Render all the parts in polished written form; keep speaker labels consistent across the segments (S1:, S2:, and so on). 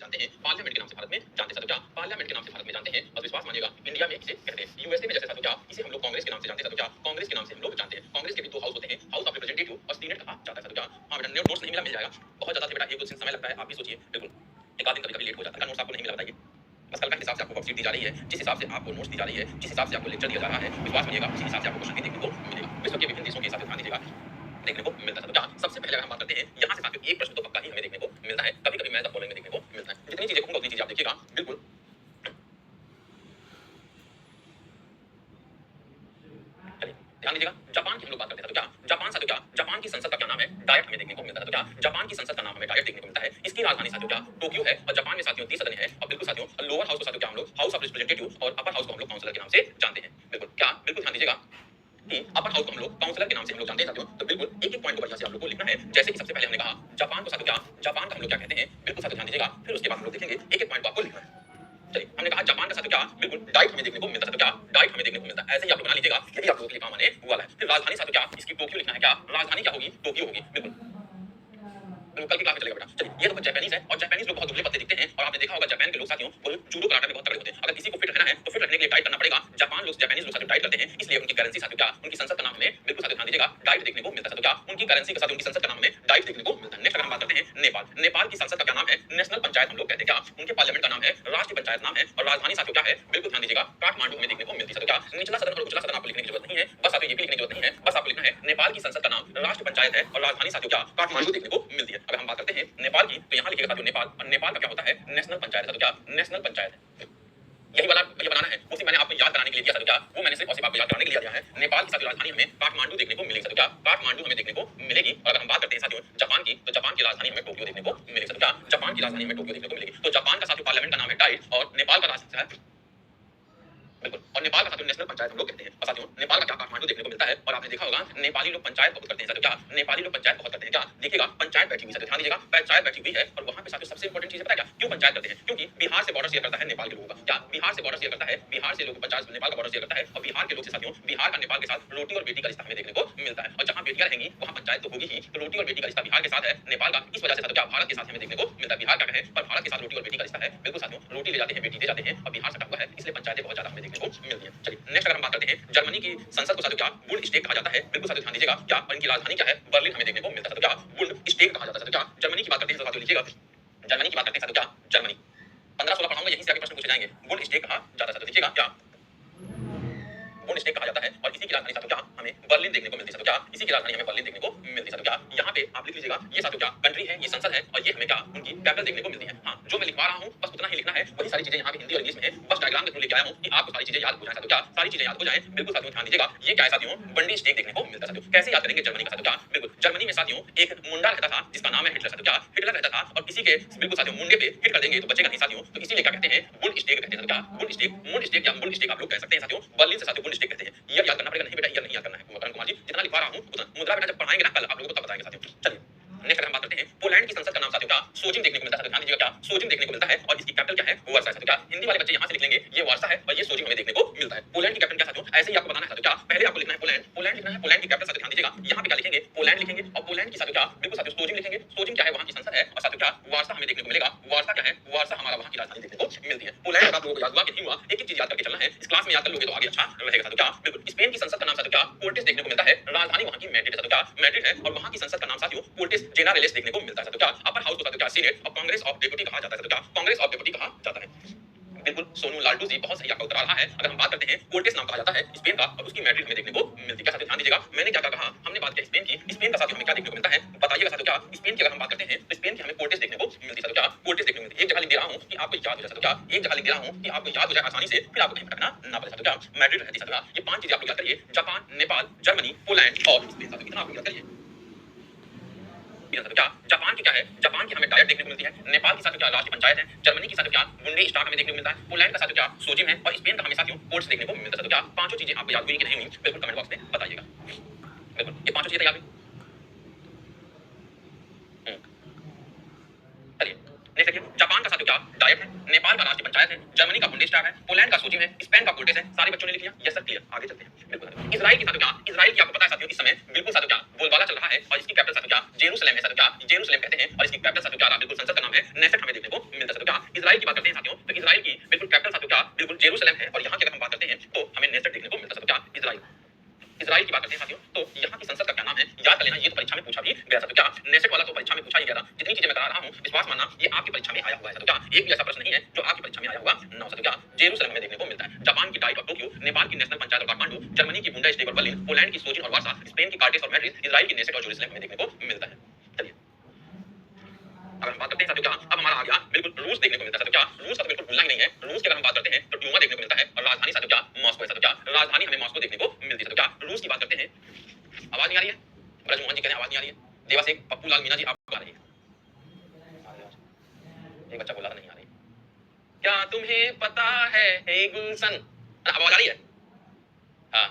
S1: जानते हैं, पार्लियामेंट के नाम से भारत में जानते हैं साथियों क्या? पार्लियामेंट के नाम से भारत में जानते हैं, बस विश्वास मानिएगा इंडिया में इसे कहते हैं। यूएसए में जैसे साथियों क्या, इसे हम लोग कांग्रेस के नाम से जानते हैं साथियों क्या? कांग्रेस के नाम से हम लोग जानते हैं। कांग्रेस के भी दो हाउस होते हैं, हाउस ऑफ रिप्रेजेंटेटिव और सीनेट कहा जाता है साथियों क्या? हाँ बेटा, नोट्स नहीं मिला, मिल जाएगा। बहुत ज्यादा से बेटा एक दो दिन समय लगता है, आप भी सोचिए। बिल्कुल एक आध दिन कभी-कभी लेट हो जाता है, नोट्स आपको नहीं मिला, बताइए। बस कल का हिसाब से आपको वर्कशीट दी जा रही है, जिस हिसाब से आपको नोट्स दी जा रही है, जिस हिसाब से आपको लेक्चर दिया जा रहा है, विश्वास मानिएगा उसी हिसाब से आपको क्वेश्चन भी देखने को मिलेगा। विश्व के विभिन्न देशों के हिसाब से ध्यान दीजिएगा, देखने को मिलता है साथियों क्या? सबसे पहले अगर हम बात करते हैं, यहाँ से साथियों एक प्रश्न तो पक्का ही हमें देखने को मिलता है, कभी-कभी मैं द फॉलोइंग में देखने को मिलता है। जितनी चीजें कहूंगा उतनी चीजें आप देखिएगा। बिल्कुल ध्यान दीजिएगा। जापान की हम लोग बात करते हैं तो क्या? जापान साथियों क्या? जापान की संसद का क्या नाम है? डायट हमें देखने को मिलता है तो क्या? जापान की संसद का नाम हमें डायट देखने को मिलता है। इसकी राजधानी साथियों क्या? टोक्यो है और जापान में साथियों 30 सदन है। और बिल्कुल साथियों लोअर हाउस को साथियों क्या हम लोग हाउस ऑफ रिप्रेजेंटेटिव और अपर हाउस को हम लोग काउंसिलर के नाम से जानते हैं। बिल्कुल क्या? बिल्कुल ध्यान दीजिएगा कि अपर हाउस को हम लोग काउंसिलर के नाम से हम लोग जानते हैं साथियों। तो बिल्कुल एक-एक पॉइंट को बढ़िया से आप लोग को लिखना है। जैसे कि सबसे पहले हमने कहा जापान को साथियों क्या? जापान का हम लोग क्या कहते हैं? बिल्कुल साथियों ध्यान दीजिएगा। फिर उसके बाद हम लोग देखेंगे एक-एक पॉइंट को आपको लिखना है। चलिए हमने कहा जापान का साथियों क्या? बिल्कुल डाइट हमें देखने को मिलता है साथियों क्या? डाइट हमें देखने को मिलता है। ऐसे ही आप लोग बना लीजिएगा, यही आप लोगों के लिए काम आने वाला है। फिर राजधानी साथियों क्या? इसकी टोक्यो लिखना है क्या? राजधानी क्या होगी? टोक्यो होगी। बिल्कुल कल की क्लास में चलेगा बेटा। चलिए ये तो जापानीज है और जापानीज लोग बहुत दुबले पतले दिखते हैं और आपने देखा होगा जापान के लोग साथियों वो जूडो कराटे में बहुत तगड़े होते हैं। अगर किसी को फिट रहना है तो फिट रखने के लिए डाइट करना पड़ेगा। जापान लोग जापानीज लोग साथियों डाइट करते हैं, इसलिए उनकी करेंसी साथियों क्या? उनकी संसद का नाम हमें बिल्कुल साथियों ध्यान दीजिएगा डाइट देखने को मिलता है साथियों क्या? उनकी करेंसी के साथ उनकी संसद का नाम हमें डाइट देखने को मिलता है। नेक्स्ट अगर हम बात करते हैं नेपाल। नेपाल की संसद का क्या नाम है? नेशनल पंचायत हम लोग कहते हैं क्या? उनके पार्लियामेंट का नाम है राष्ट्रीय पंचायत नाम है और राजधानी साथियों क्या है? बिल्कुल ध्यान दीजिएगा काठमांडू हमें देखने को मिलती है साथियों क्या? निचला सदन और उचला सदन आपको लिखने की जरूरत नहीं है, बस आपको ये भी लिखने की जरूरत नहीं है, बस आपको लिखना है नेपाल की संसद का नाम राष्ट्रीय पंचायत है और राजधानी साथियों क्या? काठमांडू देखने को मिलती है। अगर हम बात करते हैं नेपाल की तो यहाँ लिखिएगा साथियों नेपाल, और नेपाल का क्या होता है? नेशनल पंचायत है साथियों क्या? नेशनल पंचायत है। यही वाला ये बनाना है, उसी मैंने आपको याद कराने के लिए दिया साथियों क्या? वो मैंने सिर्फ और सिर्फ आपको याद कराने के लिए दिया है। नेपाल की साथियों राजधानी हमें काठमांडू देखने को मिलेगी साथियों क्या? काठमांडू हमें देखने को मिलेगी। और अगर हम बात करते हैं साथियों जापान की तो जापान की राजधानी हमें टोक्यो देखने को मिलेगी साथियों क्या? जापान की राजधानी हमें टोक्यो देखने को मिलेगी। तो जापान का साथियों पार्लियामेंट का नाम है डाइट और नेपाल का राजधानी है बिल्कुल, और नेपाल का साथियों नेशनल पंचायत हम लोग कहते हैं। और साथियों नेपाल का क्या काठमांडू देखने को मिलता है और आपने देखा होगा नेपाली लोग पंचायत बहुत करते हैं साथियों क्या? नेपाली लोग पंचायत बहुत करते हैं क्या? देखिएगा पंचायत बैठी हुई साथियों ध्यान दीजिएगा पंचायत बैठी हुई है और वहां पे साथियों सबसे इंपॉर्टेंट चीज है पता है क्या? क्यों पंचायत करते हैं? क्योंकि बिहार से बॉर्डर शेयर करता है नेपाल के लोगों का। क्या बिहार से बॉर्डर शेयर करता है? बिहार से लोग पंचायत नेपाल का बॉर्डर शेयर करता है और बिहार के लोग से साथियों बिहार का नेपाल के साथ रोटी और बेटी का रिश्ता हमें देखने को मिलता है। और जहां बेटियां रहेंगी वहां पंचायत तो होगी ही, तो रोटी और बेटी का रिश्ता बिहार के साथ है नेपाल का, इस वजह से साथियों क्या भारत के साथ हमें देखने को मिलता है। बिहार का है पर भारत के साथ रोटी और बेटी का रिश्ता है। बिल्कुल साथियों रोटी ले जाते हैं बेटी दे जाते हैं और बिहार सटा हुआ है, इसलिए पंचायतें बहुत ज्यादा हमें देखने को मिलती हैं। चलिए नेक्स्ट अगर हम बात करते हैं जर्मनी की संसद को साथियों क्या? बुंड स्टेट कहा जाता है। बिल्कुल साथियों ध्यान दीजिएगा क्या? और इनकी राजधानी क्या है? बर्लिन हमें देखने को मिलता है साथियों क्या? बुंड स्टेट कहा जाता है साथियों क्या? जर्मनी की बात करते हैं साथियों लिखिएगा, जर्मनी की बात करते हैं साथियों क्या? जर्मनी 15-16 पढ़ाऊंगा, यहीं से आगे प्रश्न पूछे जाएंगे। बुंड स्टेट कहा जाता है साथियों लिखिएगा क्या? बुंड स्टेट कहा जाता है और इसी की राजधानी साथियों क्या? हमें बर्लिन देखने को मिलती है साथियों क्या? इसी की राजधानी हमें बर्लिन देखने को मिलती है साथियों क्या? यहाँ पे आप लिख लीजिएगा ये साथियों क्या? कंट्री है, ये संसद है और ये हमें क्या? उनकी कैपिटल देखने को मिलती है। हाँ जो मैं लिखवा रहा हूँ बस उतना ही लिखना है, वही सारी चीजें यहाँ पे हिंदी और इंग्लिश में है, बस डायग्राम के थ्रू लेके आया हूँ कि आपको सारी चीजें याद हो जाए साथियों क्या? सारी चीजें याद हो जाए। बिल्कुल साथियों ध्यान दीजिएगा ये क्या है साथियों? बंडी स्टेट देखने को मिलता है साथियों। कैसे याद करेंगे जर्मनी का साथियों क्या? बिल्कुल जर्मनी में साथियों एक मुंडा रहता था जिसका नाम है हिटलर साथियों क्या? हिटलर रहता था और किसी के बिल्कुल साथियों मुंडे पे हिट कर देंगे तो बचेगा नहीं साथियों, तो इसीलिए क्या कहते हैं? बुंड स्टेट कहते हैं साथियों क्या? बुंड स्टेट, मुंड स्टेट या बुंड स्टेट आप लोग कह सकते हैं साथियों। बर्लिन से साथियों बुंड स्टेट कहते हैं। ये याद करना पड़ेगा, नहीं बेटा ये नहीं याद करना है करण कुमार जी, जितना लिखवा रहा हूं उतना मुद्रा बेटा जब पढ़ाएंगे ना कल आप लोगों को तब बताएंगे साथियों। चलिए नेक्स्ट अगर हम बात करते हैं पोलैंड की संसद का नाम साथियों क्या? सोजिम देखने को मिलता है। ध्यान दीजिएगा क्या? सोजिम देखने को मिलता है और इसकी कैपिटल क्या है? वार्सा है साथियों क्या? हिंदी वाले बच्चे यहां से लिख लेंगे ये वार्सा है और ये सोजिम हमें देखने को मिलता है। पोलैंड की कैपिटल क्या साथियों? ऐसे ही आपको बताना है साथियों क्या? पहले आपको लिखना है पोलैंड, पोलैंड लिखना है, पोलैंड की कैपिटल साथियों ध्यान दीजिएगा यहां पे क्या लिखेंगे? पोलैंड लिखेंगे और पोलैंड की साथियों क्या? बिल्कुल साथियों सोजिम लिखेंगे। सोजिम क्या है? वहां की संसद है और साथियों क्या? वार्सा हमें देखने को मिलेगा। वार्सा क्या है? वार्सा हमारा वहां की राजधानी देखने को मिलती है। पोलैंड का आप लोगों को याद हुआ कि नहीं हुआ? एक एक चीज याद करके चलना है, इस क्लास में याद कर लोगे तो आगे अच्छा रहेगा साथियों क्या? बिल्कुल स्पेन की संसद का नाम साथियों क्या? कोर्टेस देखने को मिलता है। राजधानी वहां की मैड्रिड है साथियों क्या? मैड्रिड है और वहां की संसद का नाम साथियों कोर्टेस जेनरेलिस देखने को मिलता है साथियों क्या? अपर हाउस को साथियों क्या? सीनेट और कांग्रेस ऑफ डेप्यूटी कहा जाता है साथियों क्या? कांग्रेस ऑफ डेप्यूटी कहा जाता है। बिल्कुल सोनू लालटू जी बहुत सही आपका उत्तर आ रहा है। अगर हम बात करते हैं कोर्टेस नाम कहा जाता है स्पेन का और उसकी मैड्रिड में देखने को मिलती है। क्या साथियों ध्यान दीजिएगा मैंने क्या कहा? हमने बात की स्पेन की, स्पेन का साथियों हमें क्या देखने को मिलता है बताइएगा साथियों क्या? स्पेन की अगर हम बात करते हैं तो स्पेन की हमें कोर्टेस देखने को मिलती है साथियों क्या? कोर्टेस देखने को मिलती है। एक जगह लिख दे रहा हूं कि आपको याद हो जाए साथियों क्या? एक जगह लिख दे रहा हूं कि आपको याद हो जाए आसानी से, फिर आपको कहीं भटकना ना पड़े साथियों क्या? मैड्रिड रहती है साथियों क्या? ये पांच चीजें आप लोग याद करिए, जापान, नेपाल, जर्मनी, पोलैंड और स्पेन साथियों कितना आप लोग याद करिए क्या? जापान की क्या है? जापान की हमें डायट देखने को मिलती है। नेपाल की साथियों क्या? राष्ट्रीय पंचायत है। जर्मनी की साथियों क्या? बुंडे स्टार्ट हमें देखने को मिलता है। पोलैंड का साथियों क्या? सोजिम है और स्पेन का हमें साथियों कोर्ट्स देखने को मिलता है साथियों क्या? पांचों चीजें आपको याद हुई कि नहीं हुई बिल्कुल कमेंट बॉक्स में बताइएगा। बिल्कुल ये पांचों चीजें याद हुई। चलिए नेक्स्ट देखिए जापान का साथियों क्या? डायट है। नेपाल का राष्ट्रीय पंचायत है। जर्मनी का बुंडेस्टाग है। पोलैंड का सोजिम है। स्पेन का कोर्टेस है। सारे बच्चों ने लिख लिया? यस सर क्लियर, आगे चलते हैं। बिल्कुल इजराइल की साथियों क्या? इजराइल की आपको पता है साथियों इस समय बिल्कुल साथियों क्या? बोलबाला चल रहा है और इसकी कैपिटल साथियों क्या? जेरूसलेम है साथियों क्या? जेरूसलेम कहते हैं और इसकी कैपिटल साथियों क्या? बिल्कुल संसद का नाम है नेसेट हमें देखने को मिलता है साथियों क्या? इजराइल की बात करते हैं साथियों, तो इजराइल की बिल्कुल कैपिटल साथियों क्या बिल्कुल जेरूसलम है, और यहाँ की अगर हम बात करते हैं तो हमें नेस्टर देखने को मिलता है साथियों क्या इजराइल। इजराइल की बात करते हैं साथियों, तो यहाँ की संसद का क्या नाम है याद कर लेना, ये तो परीक्षा में पूछा भी गया था। तो क्या नेसेट वाला तो परीक्षा में पूछा ही गया था, जितनी चीजें मैं करा रहा हूँ विश्वास मानना ये आपकी परीक्षा में आया हुआ है। तो क्या एक भी ऐसा प्रश्न नहीं है जो आपकी परीक्षा में आया हुआ ना हो। तो क्या जेरूसलम हमें देखने को मिलता है, जापान की डाइट ऑफ टोक्यो, नेपाल की नेशनल पंचायत और काठमांडू, जर्मनी की बुंडा स्टेट और बर्लिन, पोलैंड की सोचिन और वार्सा, स्पेन की कार्डिस और मैड्रिड, इजराइल की नेसेट और जेरूसलम हमें देखने को मिलता है। चलिए अगर हम बात करते हैं साथियों क्या अब हमारा आ गया बिल्कुल रूस देखने को मिलता है। साथियों क्या रूस का तो बिल्कुल भूलना ही नहीं है। रूस की अगर हम बात करते हैं तो ड्यूमा देखने को मिलता है, और राजधानी साथियों क्या मॉस्को है। साथियों क्या राजधानी हमें मॉस्को देखने को मिलती है। साथियों क्या रूस की बात करते हैं, आवाज नहीं आ रही है, ब्रजमोहन जी कहते हैं आवाज नहीं आ रही है, देवा सिंह, पप्पू लाल मीना जी आपको आ रही है, एक बच्चा बोला था नहीं आ रही। क्या तुम्हें पता है हे गुलशन, आवाज आ रही है? हाँ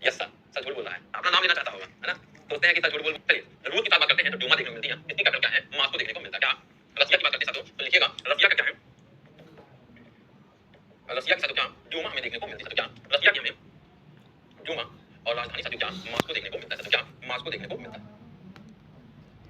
S1: यस सर, सर झूठ बोल रहा है, अपना नाम लेना चाहता होगा है ना, सोचते हैं कि सर झूठ बोल। चलिए रूस की बात करते हैं तो ड्यूमा देखने को मिलती है, इसकी कैपिटल क्या है मॉस्को देखने को मिलता है। क्या रसिया की बात करते हैं साथियों, तो लिखिएगा रसिया का क्या है, रसिया के साथियों क्या ड्यूमा हमें देखने को मिलती है। साथियों क्या रसिया की हमें ड्यूमा और राजधानी साथियों क्या मॉस्को देखने को मिलता है। साथियों क्या मॉस्को देखने को मिलता है,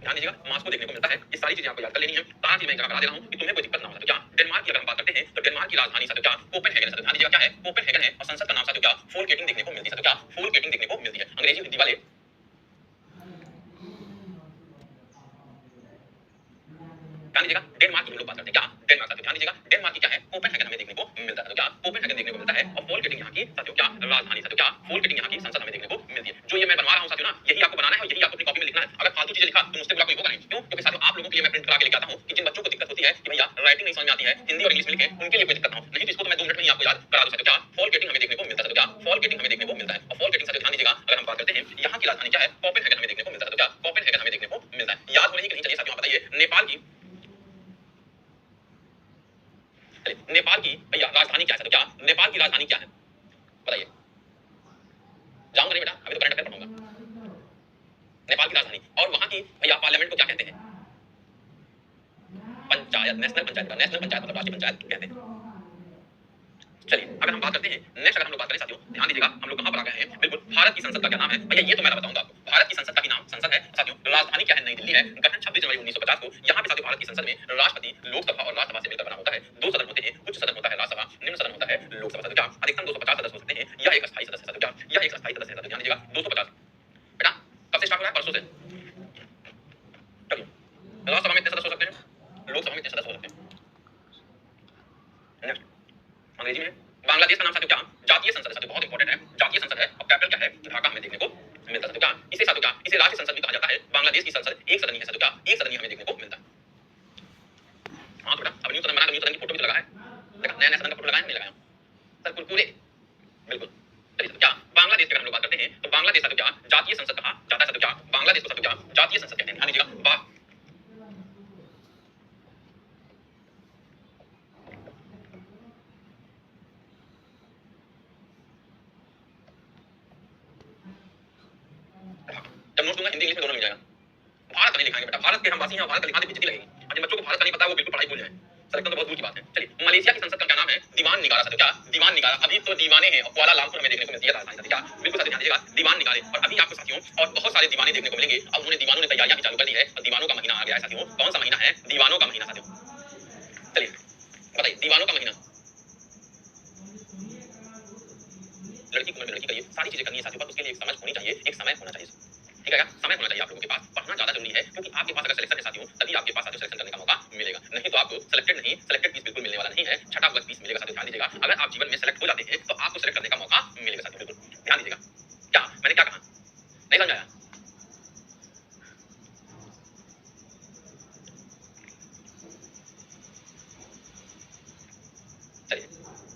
S1: ध्यान दीजिएगा मॉस्को देखने को मिलता है। ये सारी चीजें आपको याद कर लेनी है, साथ ही मैं करा दे रहा हूं कि तुम्हें कोई दिक्कत ना हो। साथियों क्या डेनमार्क की अगर हम बात करते हैं तो डेनमार्क की राजधानी साथियों क्या कोपेनहेगन है। साथियों ध्यान दीजिएगा क्या है कोपेनहेगन है, और संसद का नाम साथियों क्या फोल्केटिंग देखने को मिलती है। साथियों क्या फोल्केटिंग देखने को मिलती है। अंग्रेजी हिंदी वाले ध्यान दीजिएगा डेनमार्क की हम लोग बात करते हैं क्या डेनमार्क। साथियों ध्यान दीजिएगा डेनमार्क की क्या है कोपेनहेगन हमें देखने को मिलता है। तो क्या कोपेनहेगन देखने को मिलता है, और फोल्केटिंग यहाँ की साथियों क्या राजधानी। साथियों क्या फोल्केटिंग यहाँ की संसद हमें देखने को मिलती है। जो ये मैं बनवा रहा हूँ साथियों ना यही आपको बनाना है, और यही आपको अपनी कॉपी में लिखना है। अगर फालतू चीजें लिखा तो मुझसे बुरा कोई होगा नहीं, क्यों? क्योंकि साथियों आप लोगों के लिए मैं प्रिंट करा के लेके आता हूँ कि जिन बच्चों को दिक्कत होती है कि भैया राइटिंग नहीं समझ में आती है, हिंदी और इंग्लिश में लिखे, उनके लिए कोई दिक्कत ना हो। नहीं तो इसको तो मैं 2 मिनट में ही आपको याद करा दूं। साथियों क्या फोल्केटिंग हमें देखने को मिलता है। साथियों क्या फोल्केटिंग हमें देखने को मिलता है, और फोल्केटिंग साथियों ध्यान दीजिएगा अगर हम बात करते हैं यहाँ की राजधानी क्या है कोपेनहेगन हमें देखने को मिलता है। साथियों क्या कोपेनहेगन हमें देखने को मिलता है, याद हो रही कि नहीं? चलिए साथियों आप बताइए नेपाल की नेपाल की भैया राजधानी क्या है? साथियों क्या नेपाल की राजधानी क्या है बताइए? जाऊंगा नहीं बेटा, अभी तो करंट अफेयर पढ़ूंगा। नेपाल की राजधानी और वहां की भैया पार्लियामेंट को क्या कहते हैं? पंचायत, नेशनल पंचायत का नेशनल पंचायत मतलब राष्ट्रीय पंचायत कहते हैं। चलिए अगर हम बात करते हैं नेक्स्ट, अगर हम लोग बात करें साथियों ध्यान दीजिएगा हम लोग कहां पर आ गए हैं बिल्कुल भारत की संसद का क्या नाम है भैया, ये तो मैं बताऊंगा आपको। भारत की संसद का ही नाम संसद है साथियों, राजधानी क्या है नई दिल्ली है, गठन 26 जनवरी 1950 को। यहाँ पे साथियों भारत की संसद में राष्ट्रपति लोकसभा और राज्यसभा से मिलकर बना होता है। 2 सदन होते हैं, उच्च सदन होता है राज्यसभा, निम्न सदन होता है लोकसभा। साथियों क्या अधिकतम 250 सदस्य हो सकते हैं, यह एक अस्थायी सदस्य है। साथियों क्या यह एक अस्थायी सदस्य है। साथियों ध्यान दीजिएगा 250 बेटा कब से स्टार्ट हो रहा है? परसों से। चलिए राज्यसभा में कितने सदस्य हो सकते हैं, लोकसभा में कितने सदस्य हो सकते हैं? नेक्स्ट अंग्रेजी में बांग्लादेश का नाम साथियों क्या जातीय संसद है। साथियों बहुत इंपॉर्टेंट है, जातीय संसद है, और कैपिटल क्या है ढाका हमें देखने को मिलता है। साथियों क्या इसे साथियों क्या इसे राज्य संसद भी कहा जाता है। बांग्लादेश की संसद एक सदनीय है। साथियों क्या एक सदनीय हमें देखने को मिलता है। हाँ तो बेटा अब न्यू सदन बना तो न्यू सदन की फोटो भी तो लगा है, देखा नया नया सदन का फोटो लगाया नहीं लगाया सर कुरकुरे बिल्कुल। चलिए साथियों क्या बांग्लादेश की अगर हम लोग बात करते हैं तो बांग्लादेश साथियों क्या जातीय संसद कहा जाता है। साथियों क्या बांग्लादेश को साथियों क्या जातीय संसद कहते हैं। ध्यान दीजिएगा जब नोट दूंगा हिंदी इंग्लिश में दोनों मिल जाएगा। भारत का नहीं लिखाएंगे बेटा, भारत के हम वासी हैं, भारत का लिखा दे बेइज्जती लगेगी। और जिन बच्चों को भारत का नहीं पता है वो बिल्कुल पढ़ाई भूल जाए, सिलेक्शन तो बहुत दूर की बात है। चलिए मलेशिया की संसद का क्या नाम है? दीवान निगारा। साथियों क्या दीवान निगारा, अभी तो दीवाने हैं, और कुआलालंपुर हमें देखने को मिलती है राजधानी। साथियों क्या बिल्कुल साथियों ध्यान दीजिएगा दीवान निगारे, और अभी आपको साथियों और बहुत सारे दीवाने देखने को मिलेंगे। अब उन्होंने दीवानों ने तैयारियां भी चालू कर दी है, और दीवानों का महीना आ गया है साथियों। कौन सा महीना है? दीवानों का महीना। साथियों चलिए बताइए दीवानों का महीना, लड़की को लड़की का ये सारी चीजें करनी है साथियों, पर उसके लिए एक समझ होनी चाहिए, एक समय होना चाहिए। ठीक है क्या समय होना चाहिए आप लोगों के पास, पढ़ना ज्यादा जरूरी है, क्योंकि आपके पास अगर सिलेक्शन है साथियों तभी आपके पास साथियों सिलेक्शन करने का मौका मिलेगा, नहीं तो आपको सिलेक्टेड नहीं, सिलेक्टेड पीस बिल्कुल मिलने वाला नहीं है, छठा वर्ग पीस मिलेगा। साथियों ध्यान दीजिएगा अगर आप जीवन में सेलेक्ट हो जाते हैं तो आपको सिलेक्ट करने का मौका मिलेगा। साथियों बिल्कुल ध्यान दीजिएगा। क्या मैंने क्या कहा नहीं समझ आया? चलिए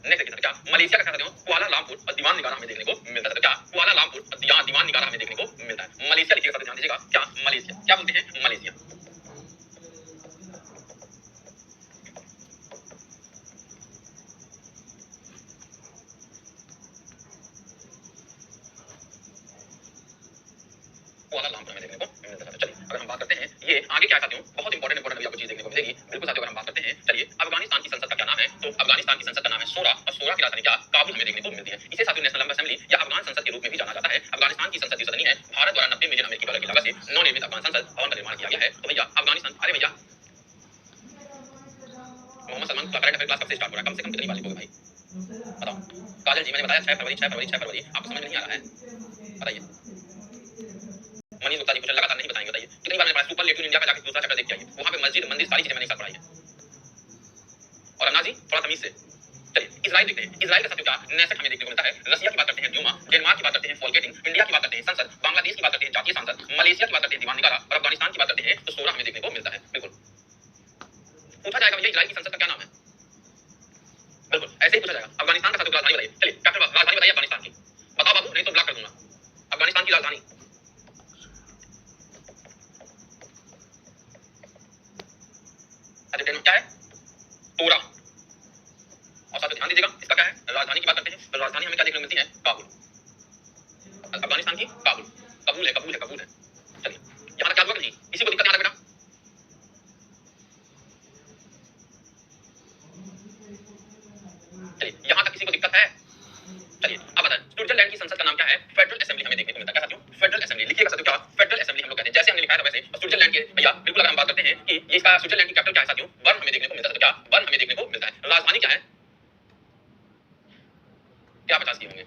S1: नेक्स्ट देखिए क्या मलेशिया का क्या साथियों कुआलालंपुर और दीवान निगारा हमें देखने को मिलता है। क्या कुआलालंपुर और दीवान निगारा हमें देखने को मिलता है। मलेशिया लिखिएगा साथियों ध्यान दीजिएगा क्या मलेशिया क्या बोलते हैं मलेशिया। कुआलालंपुर हमें देखने को मिलता है। चलिए अगर हम बात करते हैं ये आगे क्या है साथियों बहुत इंपॉर्टेंट इंपॉर्टेंट आपको चीज देखने को मिलेगी बिल्कुल साथियों। अगर हम बात करते हैं चलिए अफगानिस्तान की संसद का क्या नाम है? तो अफगानिस्तान की संसद का नाम है सोरा, और सोरा की राजधानी क्या काबुल हमें देखने को मिलती है। इसे साथियों नेशनल असेंबली या अफगान संसद के रूप में भी जाना जाता है। अफगानिस्तान की संसद सदनी है, भारत द्वारा 90 मिलियन अमेरिकी डॉलर की लागत से नवनिर्मित अफगान संसद भवन का निर्माण किया गया है। तो भैया अफगानिस्तान अरे भैया मोहम्मद सलमान का करंट अफेयर क्लास कब से स्टार्ट हो रहा है, कम से कम कितनी बार लिखोगे भाई बताओ। काजल जी मैंने बताया 6 फरवरी 6 फरवरी 6 फरवरी, आपको समझ में नहीं आ रहा है बताइए। मनीष गुप्ता जी कुछ लगातार नहीं बताएंगे, बताइए कितनी बार मैंने पढ़ा सुपरलेटिव इंडिया का, जाके दूसरा चैप्टर देख के आइए, वहां पे मस्जिद मंदिर सारी चीजें मैंने एक साथ पढ़ाई है। और अमना जी थोड़ा तमीज से चलिए इजराइल देखते हैं। इजराइल का साथियों क्या नेसेट हमें देखने को मिलता है, रसिया की बात करते हैं ड्यूमा, डेनमार्क की बात करते हैं फॉलकेटिंग, इंडिया की बात करते हैं संसद, बांग्लादेश की बात करते हैं जातीय संसद, मलेशिया की बात करते हैं दीवान निगारा और अफगानिस्तान की बात करते हैं तो सोरा हमें देखने को मिलता है। बिल्कुल पूछा जाएगा भैया इजराइल की संसद का क्या नाम है, बिल्कुल ऐसे ही पूछा जाएगा। अफगानिस्तान का साथियों राजधानी बताइए, चलिए कैप्टन राजधानी बताइए अफगानिस्तान की, बताओ बाबू नहीं तो ब्लॉक कर दूंगा। अफगानिस्तान की राजधानी क्या है, तोरा। और साथियों ध्यान दीजिएगा इसका क्या है, राजधानी की बात करते हैं तो राजधानी हमें क्या देखने को मिलती है, काबुल। अफगानिस्तान की काबुल, कबूल है कबूल है कबूल है। चलिए यहाँ तक क्या हुआ कि नहीं, किसी को दिक्कत यहाँ तक बेटा, चलिए यहाँ तक किसी को दिक्कत है। चलिए अब बताएं स्विट्जरलैंड की संसद का नाम क्या है, फेडरल असेंबली हमें देखने को मिलता है। क्या साथियों फेडरल असेंबली लिखिएगा साथियों, क्या फेडरल असेंबली हम लोग कहते हैं, जैसे हमने लिखा है वैसे। स्विट्जरलैंड के भैया बिल्कुल अगर हम बात करते हैं कि ये इसका स्विट्जरलैंड की कैपिटल क्या है साथियों, बर्न हमें देखने को मिलता है। क्या बर्न हमें देखने को मिलता है। राजधानी क्या है, क्या 50 की होंगे।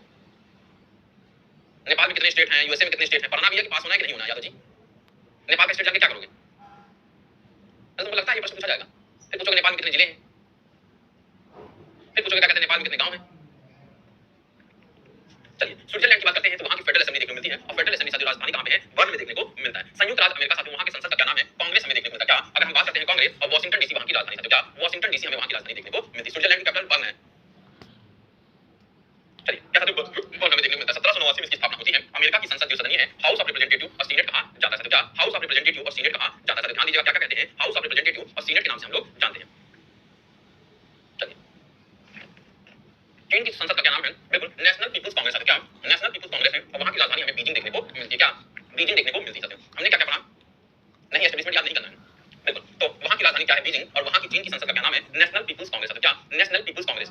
S1: नेपाल में कितने स्टेट हैं, यूएसए में कितने स्टेट हैं, पढ़ना भी है कि पास होना है कि नहीं होना यादव जी। नेपाल के स्टेट जाके क्या करोगे, तुमको लगता है ये प्रश्न पूछा जाएगा, फिर पूछोगे नेपाल में कितने जिले हैं, फिर पूछोगे क्या कहते हैं नेपाल में कितने गांव हैं। चलिए स्विट्जरलैंड की बात करते हैं तो वहां की फेडरल असेंबली देखने को मिलती है और फेडरल असेंबली साथियों राजधानी कहां पे है, बर्न में देखने को मिलता है। संयुक्त राज्य अमेरिका साथियों वहां की संसद का क्या नाम है, कांग्रेस हमें देखने को मिलता है। क्या अगर हम बात करते हैं कांग्रेस और वाशिंगटन डीसी वहां की राजधानी साथियों, क्या वाशिंगटन डीसी हमें वहां की राजधानी देखने को मिलती है। स्विट्जरलैंड की कैपिटल बर्न है। चलिए क्या साथियों बर्न हमें देखने को मिलता है। 1789 में इसकी स्थापना होती है। अमेरिका की संसद जो सदनीय है हाउस ऑफ रिप्रेजेंटेटिव और सीनेट कहा जाता है साथियों, क्या हाउस ऑफ रिप्रेजेंटेटिव और सीनेट कहा जाता है। ध्यान दीजिएगा क्या क्या कहते हैं, हाउस ऑफ रिप्रेजेंटेटिव और सीनेट के नाम से हम लोग जानते हैं। चलिए चीन की संसद का क्या नाम है, बिल्कुल नेशनल पीपल्स कांग्रेस है। क्या नेशनल पीपल्स कांग्रेस है और वहां की राजधानी हमें बीजिंग देखने को मिलती है। क्या बीजिंग देखने को मिलती है। हमने क्या क्या पढ़ा, नहीं एस्टेब्लिशमेंट याद नहीं करना है, बिल्कुल। तो वहां की राजधानी क्या है, बीजिंग, और वहां की चीन की संसद का क्या नाम है, नेशनल पीपल्स कांग्रेस है। क्या National People's Congress,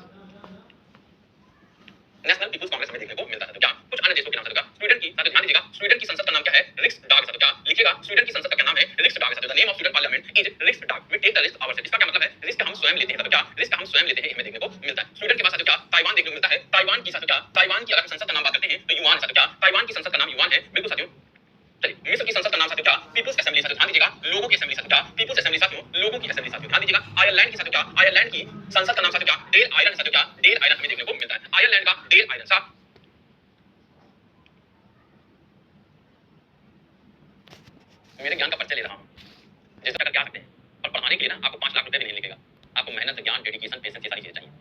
S1: National People's Congress हमें देखने को मिलता है। क्या कुछ अन्य देशों के नाम है, स्वीडन की साथियों ध्यान दीजिएगा, स्वीडन की संसद का नाम क्या है, रिक्सडाग साथियों। क्या लिखिएगा स्वीडन की संसद का क्या नाम है, रिक्सडाग साथियों। The name of Sweden parliament is Riksdag, we take the risk ourself. इसका क्या मतलब है, रिस्क हम स्वयं लेते हैं साथियों। क्या रिस्क हम स्वयं लेते हैं, हमें देखने को मिलता है। स्वीडन के बाद साथियों क्या ताइवान देखने को मिलता है। ताइवान की साथियों क्या, ताइवान की अगर संसद का नाम बात करते हैं तो युआन साथियों। क्या ताइवान की संसद का नाम युआन है, बिल्कुल साथियों। चलिए मिस्र की संसद का नाम साथियों क्या, पीपल्स असेंबली साथियों। ध्यान दीजिएगा लोगों की असेंबली साथियों। क्या पीपल्स असेंबली साथियों, लोगों की असेंबली साथियों। ध्यान दीजिएगा आयरलैंड की साथियों। क्या आयरलैंड की संसद का नाम साथियों क्या, डेल आयरन साथियों। क्या डेल आयरन हमें देखने को मिलता है, आयरलैंड का डेल आयरन सा। मेरे ज्ञान का परिचय ले रहा हूं, जैसे अगर क्या सकते हैं, और पढ़ाने के लिए ना आपको 5 लाख रुपए भी नहीं लिखेगा, आपको मेहनत ज्ञान डेडिकेशन पेशेंस ये सारी चीजें चाहिए।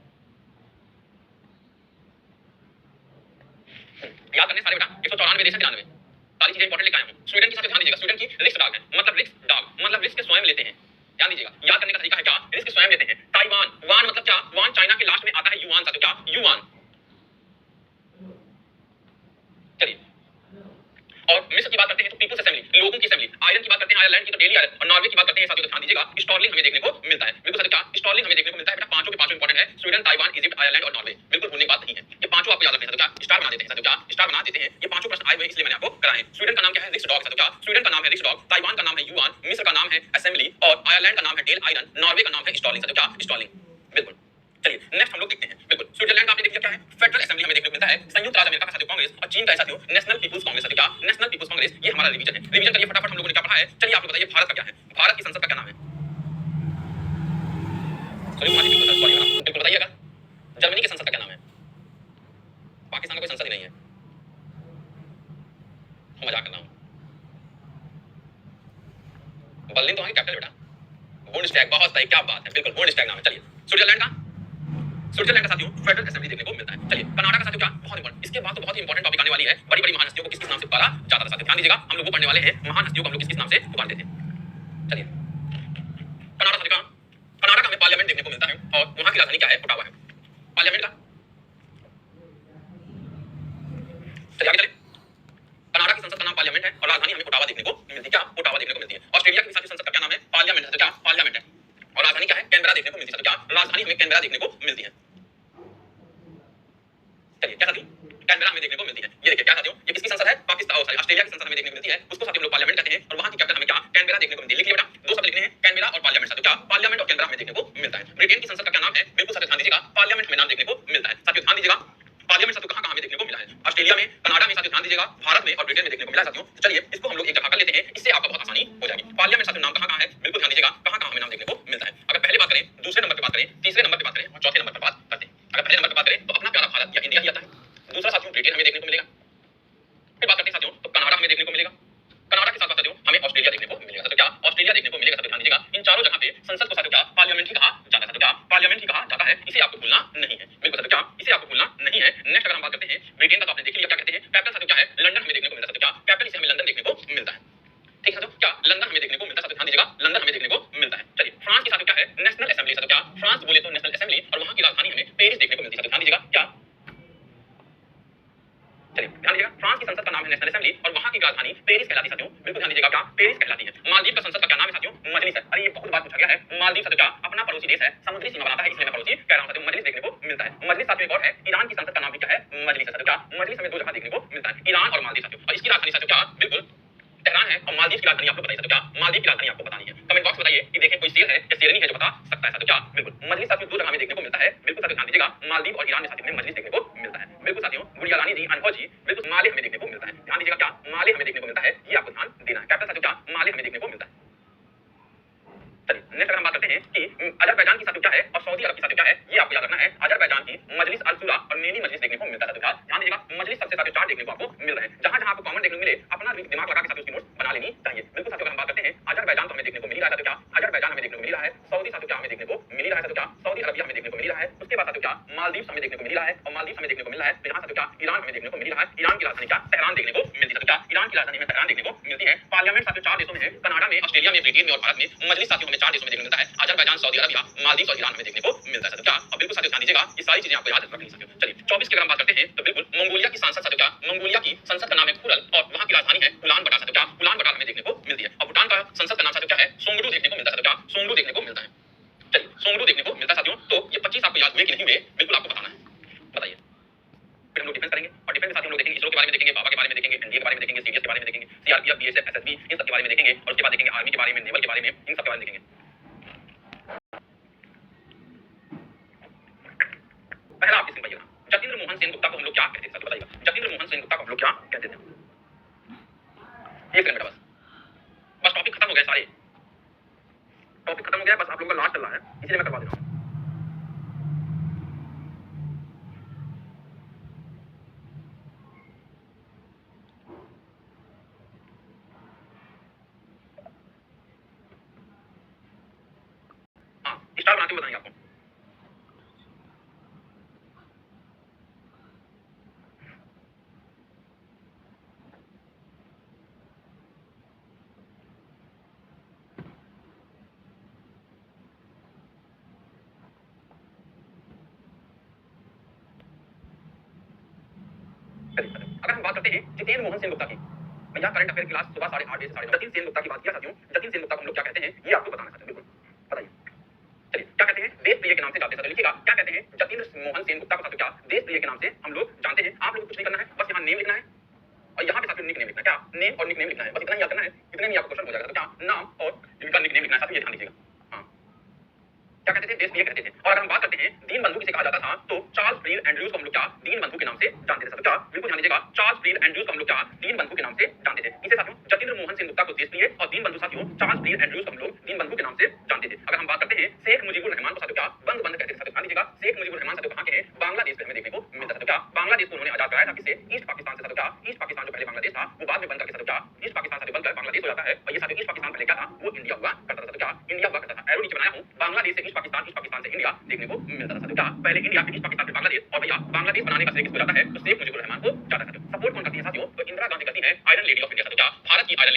S1: याद करने सारे बेटा 194 देश है 93 सारी चीजें इंपॉर्टेंट लिखा है। स्वीडन की साथ ध्यान दीजिएगा, स्वीडन की रिक्सडाग है, मतलब रिक्सडाग मतलब रिस्क स्वयं लेते हैं। ध्यान दीजिएगा याद करने का तरीका है, क्या रिस्क स्वयं लेते हैं। ताइवान, वान मतलब क्या, वान चाइना के लास्ट में आता है युआन साथियों। क्या युआन। चलिए और मिस्र की बात करते हैं तो पीपल्स असेंबली, लोगों की असेंबली। आयरन की बात करते हैं आयरलैंड की तो डेली आयरन, और नॉर्वे की बात करते हैं साथियों तो ध्यान दीजिएगा स्टर्लिंग हमें देखने को मिलता है। बिल्कुल साथियों क्या स्टर्लिंग हमें देखने को मिलता है। बेटा पांचों के पांचों इंपॉर्टेंट है, स्वीडन ताइवान इजिप्ट आयरलैंड और नॉर्वे, बिल्कुल भूलने की बात नहीं है। ये पांचों आपको याद रखने हैं साथियों। क्या स्टार बना देते हैं साथियों। क्या स्टार बना देते हैं, ये पांचों प्रश्न आए हुए इसलिए मैंने आपको कराए। स्वीडन का नाम क्या है, रिक्सडॉग साथियों। क्या स्वीडन का नाम है रिक्सडॉग, ताइवान का नाम है युआन, मिस्र का नाम है असेंबली और आयरलैंड का नाम है डेल आयरन, नॉर्वे का नाम है स्टर्लिंग साथियों। क्या स्टर्लिंग, बिल्कुल। चलिए नेक्स्ट हम लोग देखते हैं, बिल्कुल स्विट्जरलैंड का आपने देख लिया क्या है, फेडरल असेंबली हमें देखने को मिलता है। संयुक्त राज्य अमेरिका का साथियों कांग्रेस और चीन का साथियों नेशनल पीपल्स कांग्रेस साथियों। क्या नेशनल पीपल्स कांग्रेस, ये हमारा रिवीजन है, रिवीजन करिए फटाफट, हम लोगों ने क्या पढ़ा है। चलिए आप लोग बताइए भारत का क्या है, भारत की संसद का क्या नाम है, सॉरी बिल्कुल बताइएगा। जर्मनी की संसद का क्या नाम है, पाकिस्तान का कोई संसद ही नहीं है, मजाक कर रहा हूं। बर्लिन तो वहां की कैपिटल बेटा, बुंडस्टैग, बहुत सही, क्या बात है, बिल्कुल बुंडस्टैग नाम है। चलिए स्विट्जरलैंड का, स्विट्जरलैंड का साथियों फेडरल असेंबली देखने को मिलता है। चलिए कनाडा का साथियों क्या बहुत इंपॉर्टेंट, इसके बाद तो बहुत ही इंपॉर्टेंट टॉपिक आने वाली है, बड़ी बड़ी महान हस्तियों को किस किस नाम से पुकारा जाता था साथियों। ध्यान दीजिएगा हम लोग वो पढ़ने वाले हैं, महान हस्तियों को हम लोग किस किस नाम से पुकारते थे। चलिए कनाडा साथियों का, कनाडा का हमें पार्लियामेंट देखने को मिलता है और वहां की राजधानी क्या है, ओटावा है। पार्लियामेंट का चलिए आगे चले, कनाडा की संसद का नाम पार्लियामेंट है और राजधानी हमें ओटावा देखने को मिलती है। क्या ओटावा देखने को मिलती है। ऑस्ट्रेलिया की संसद का क्या नाम है, पार्लियामेंट है। क्या पार्लियामेंट है और राजधानी क्या है, कैनबरा देखने को मिलती है। क्या राजधानी हमें कैनबरा देखने को मिलती है। चलिए क्या साथी कैनबेरा हमें देखने को मिलती है। ये देखिए क्या साथियों, ये किसकी संसद है? पाकिस्तान सॉरी ऑस्ट्रेलिया की संसद हमें देखने को मिलती है, उसको साथियों हम लोग पार्लियामेंट कहते हैं और वहां की कैपिटल हमें क्या कैनबेरा देखने को मिलती है। लिखिए बेटा, दो शब्द लिखने हैं, कैनबेरा और पार्लियामेंट। साथियों क्या पार्लियामेंट और कैनबेरा हमें देखने को मिलता है। ब्रिटेन की संसद का क्या नाम है? बिल्कुल साथियों ध्यान दीजिएगा, पार्लियामेंट हमें नाम देखने को मिलता है। साथियों ध्यान दीजिएगा, पार्लियामेंट साथियों कहां-कहां हमें देखने को मिला है? ऑस्ट्रेलिया में, कनाडा में, साथियों ध्यान दीजिएगा, भारत में और ब्रिटेन में देखने को मिला है साथियों। तो चलिए इसको हम लोग एक जगह कर लेते हैं, इससे आपको बहुत आसानी हो जाएगी। पार्लियामेंट साथियों नाम कहां-कहां है? बिल्कुल ध्यान दीजिएगा, कहां-कहां हमें नाम देखने को मिलता है। अगर पहले बात करें, दूसरे नंबर पे बात करें, तीसरे नंबर पे बात करें और चौथे नंबर पे बात करते हैं। अगर पहले नंबर पे बात करें तो अपना प्यारा भारत या इंडिया ही आता है। दूसरा साथियों ब्रिटेन हमें देखने को मिलेगा। फिर बात करते हैं साथियों तो कनाडा हमें देखने को मिलेगा। कनाडा के साथ साथियों हमें ऑस्ट्रेलिया देखने को मिलेगा। साथियों क्या ऑस्ट्रेलिया देखने को मिलेगा। साथियों ध्यान दीजिएगा, इन चारों जगह पे संसद को साथियों क्या पार्लियामेंट ही कहा जाता है। साथियों क्या पार्लियामेंट ही कहा जाता है, इसे आपको भूलना नहीं है। बिल्कुल साथियों क्या इसे आपको भूलना नहीं है। नेक्स्ट अगर हम बात करते हैं ब्रिटेन का, तो आपने देख लिया क्या कहते हैं कैपिटल। साथियों क्या है? लंदन हमें देखने को मिलता है। साथियों क्या कैपिटल इसे हमें लंदन देखने को मिलता है। ठीक है साथियों क्या लंदन हमें देखने को मिलता है। साथियों ध्यान दीजिएगा, लंदन हमें देखने को मिलता है। चलिए फ्रांस की साथियों क्या है? National assembly. साथियों क्या फ्रांस बोले तो नेशनल असेंबली और वहां की राजधानी हमें पेरिस देखने को मिलती है। साथियों ध्यान दीजिएगा क्या, चलिए ध्यान दीजिएगा, फ्रांस की संसद का नाम है नेशनल असेंबली और वहां की राजधानी पेरिस कहलाती है। साथियों बिल्कुल ध्यान दीजिएगा क्या पेरिस कहलाती है। मालदीव का संसद का क्या नाम है साथियों? मजलिस है। अरे ये बहुत बार पूछा गया है। मालदीव साथियों क्या अपना पड़ोसी देश है, समुद्री सीमा बनाता है, इसलिए मैं पड़ोसी कह रहा हूं। साथियों मजलिस देखने को मिलता है। मजलिस साथियों एक और है, ईरान की संसद का नाम भी क्या है? मजलिस है। साथियों क्या मजलिस हमें दो जगह देखने को मिलता है, ईरान और मालदीव। साथियों और इसकी राजधानी साथियों क्या बिल्कुल तेहरान है और मालदीव की राजधानी आपको बताइए। साथियों क्या मालदीव की राजधानी आपको बतानी है। कमेंट बॉक्स में बताइए कि देखें कोई शेर है या शेरनी है जो बता सकता है। साथियों क्या बिल्कुल मजलिस साथियों दो जगह हमें देखने को मिलता है। बिल्कुल साथियों ध्यान दीजिएगा, मालदीव और ईरान में साथियों में मजलिस देखने को मिलता है। बिल्कुल साथियों गुड़िया रानी जी, अनुभव जी, बिल्कुल माले हमें देखने को मिलता है। ध्यान दीजिएगा क्या माले हमें देखने को मिलता है, ये आपको ध्यान देना है। कैपिटल साथियों क्या माले हमें देखने को मिलता है। चलिए नेक्स्ट अगर हम बात करते हैं कि अजरबैजान की साथियों क्या है और सऊदी अरब की साथियों क्या है, ये आपको याद रखना है। अजरबैजान की मजलिस अल शूरा और मेनी मजलिस देखने को मिलता है। साथियों ध्यान दीजिएगा, मजलिस सबसे साथियों चार देखने को आपको मिल रहे हैं। जहां-जहां आपको कॉमन देखने को मिले अपना दिमाग लगा के साथियों उसकी नोट्स बना लेनी चाहिए। बिल्कुल साथियों अगर हम बात करते हैं अजरबैजान तो हमें देखने को मिल ही रहा है। साथियों क्या अजरबैजान हमें देखने को मिल रहा है। सऊदी साथियों क्या हमें देखने को मिल रहा है। साथियों क्या सऊदी अरबिया हमें देखने को मिल रहा है। उसके बाद साथियों क्या मालदीव हमें देखने को मिल रहा है और मालदीव हमें देखने को मिल रहा है। फिर साथियों क्या ईरान हमें देखने को मिल रहा है। ईरान की राजधानी क्या तेहरान देखने को मिलती है। साथियों क्या ईरान की राजधानी में तेहरान देखने को मिलती है। पार्लियामेंट साथियों चार देशों में है, कनाडा में, ऑस्ट्रेलिया में, ब्रिटेन में और भारत में। मजलिस साथियों हमें चार देशों में देखने को मिलता है, अजरबैजान, सऊदी अरबिया, मालदीव और ईरान हमें देखने को मिलता है। साथियों क्या अब बिल्कुल साथियों ध्यान दीजिएगा, ये सारी चीजें आपको याद रखनी है। साथियों चलिए 24 की अगर हम बात करते हैं तो बिल्कुल मंगोलिया की संसद। साथियों क्या मंगोलिया की संसद का नाम है खुरल और वहां की राजधानी है उलान बटार। साथियों क्या उलान बटार हमें देखने को मिलती है। और भूटान का संसद का नाम साथियों क्या है? सोंगडू देखने को मिलता है। साथियों क्या सोंगडू देखने को मिलता है। चलिए सोंगडू देखने को मिलता है। साथियों तो ये 25 आपको याद हुए कि नहीं हुए बिल्कुल आपको बताना है, बताइए। फिर हम लोग डिफेंस करेंगे और डिफेंस के साथ हम लोग देखेंगे इसरो के बारे में, देखेंगे बाबा के बारे में, देखेंगे एनडीए के बारे में, देखेंगे सीडीएस के बारे में, देखेंगे सीआरपीएफ, बीएसएफ, एसएसबी, इन सब के बारे में देखेंगे और उसके बाद देखेंगे आर्मी के बारे में, नेवल के बारे में, इन सब के बारे में देखेंगे। पहला आपके सिंपल ये जतिंद्र मोहन सेन गुप्ता को हम लोग क्या कहते थे? बताइएगा जतिंद्र मोहन सेन गुप्ता को हम लोग क्या कहते थे? एक सेकंड बस, बस टॉपिक खत्म हो गया, सारे टॉपिक खत्म हो गया, बस आप लोगों का लास्ट चल रहा है, इसलिए मैं करवा दे रहा हूँ। हाँ स्टार बनाते हुए बताएंगे आपको। अगर हम बात करते हैं जितेंद्र मोहन सेन गुप्ता की, भैया करंट अफेयर क्लास सुबह 8:30 बजे से 9:30। जतिन सेन गुप्ता की बात किया साथियों, जतिन सेन गुप्ता को हम लोग क्या कहते हैं ये आपको बताना है। बिल्कुल बताइए। चलिए क्या कहते हैं? देश प्रिय के नाम से जानते हैं। लिखिएगा क्या कहते हैं जतिंद्र मोहन सेन गुप्ता को साथियों क्या देश प्रिय के नाम से हम लोग जानते हैं। आप लोग कुछ नहीं करना है, बस यहाँ नेम लिखना है और यहाँ पे साथियों निक नेम लिखना है। क्या नेम और निक नेम लिखना है, बस इतना ही याद करना है। इतने में आपको क्वेश्चन हो जाएगा। तो क्या नाम और इनका निक नेम लिखना है। साथियों ये ध्यान दीजिएगा। हाँ क्या कहते थे? देश प्रिय कहते थे। और अगर हम बात करते हैं दीन बंधु किसे कहा जाता था तो चार्ल्स फ्रीड एंड्रयूज को हम लोग क्या दीन बंधु के नाम से जानते थे। साथियों क्या बिल्कुल ध्यान दीजिएगा, चार्ल्स फ्रीड एंड्रयूज को हम लोग क्या दीन बंधु के नाम से जानते थे। इसे साथियों जतिंद्र मोहन सेन गुप्ता को देश प्रिय और दीन बंधु साथियों चार्ल्स फ्रीड एंड्रयूज को हम लोग दीन बंधु के नाम से जानते थे। अगर हम बात करते हैं शेख मुजीबुर रहमान को साथियों क्या बंग बंद कहते थे। साथियों ध्यान दीजिएगा, शेख मुजीबुर रहमान साथियों कहां के हैं? बांग्लादेश में हमें देखने को मिलता है। साथियों क्या बांग्लादेश को उन्होंने आजाद कराया था किससे? ईस्ट पाकिस्तान से। साथियों क्या ईस्ट पाकिस्तान जो पहले बांग्लादेश था वो बाद में बनकर के साथियों क्या ईस्ट पाकिस्तान साथियों बनकर बांग्लादेश हो जाता है। और ये साथियों ईस्ट पाकिस्तान पहले क्या था? वो इंडिया हुआ करता था। साथियों क्या इंडिया हुआ करता था। एरो नीचे बनाया हूं, बांग्लादेश से ईस्ट पाकिस्तान, ईस्ट पाकिस्तान से इंडिया देखने को मिलता था। साथियों क्या पहले इंडिया फिर ईस्ट पाकिस्तान फिर बांग्लादेश और भैया बांग्लादेश बनाने का श्रेय किसको जाता है? तो शेख मुजीबुर रहमान को जाता है। सपोर्ट कौन करती है साथियों? तो इंदिरा गांधी करती है, आयरन लेडी ऑफ इंडिया। साथियों क्या भारत की iron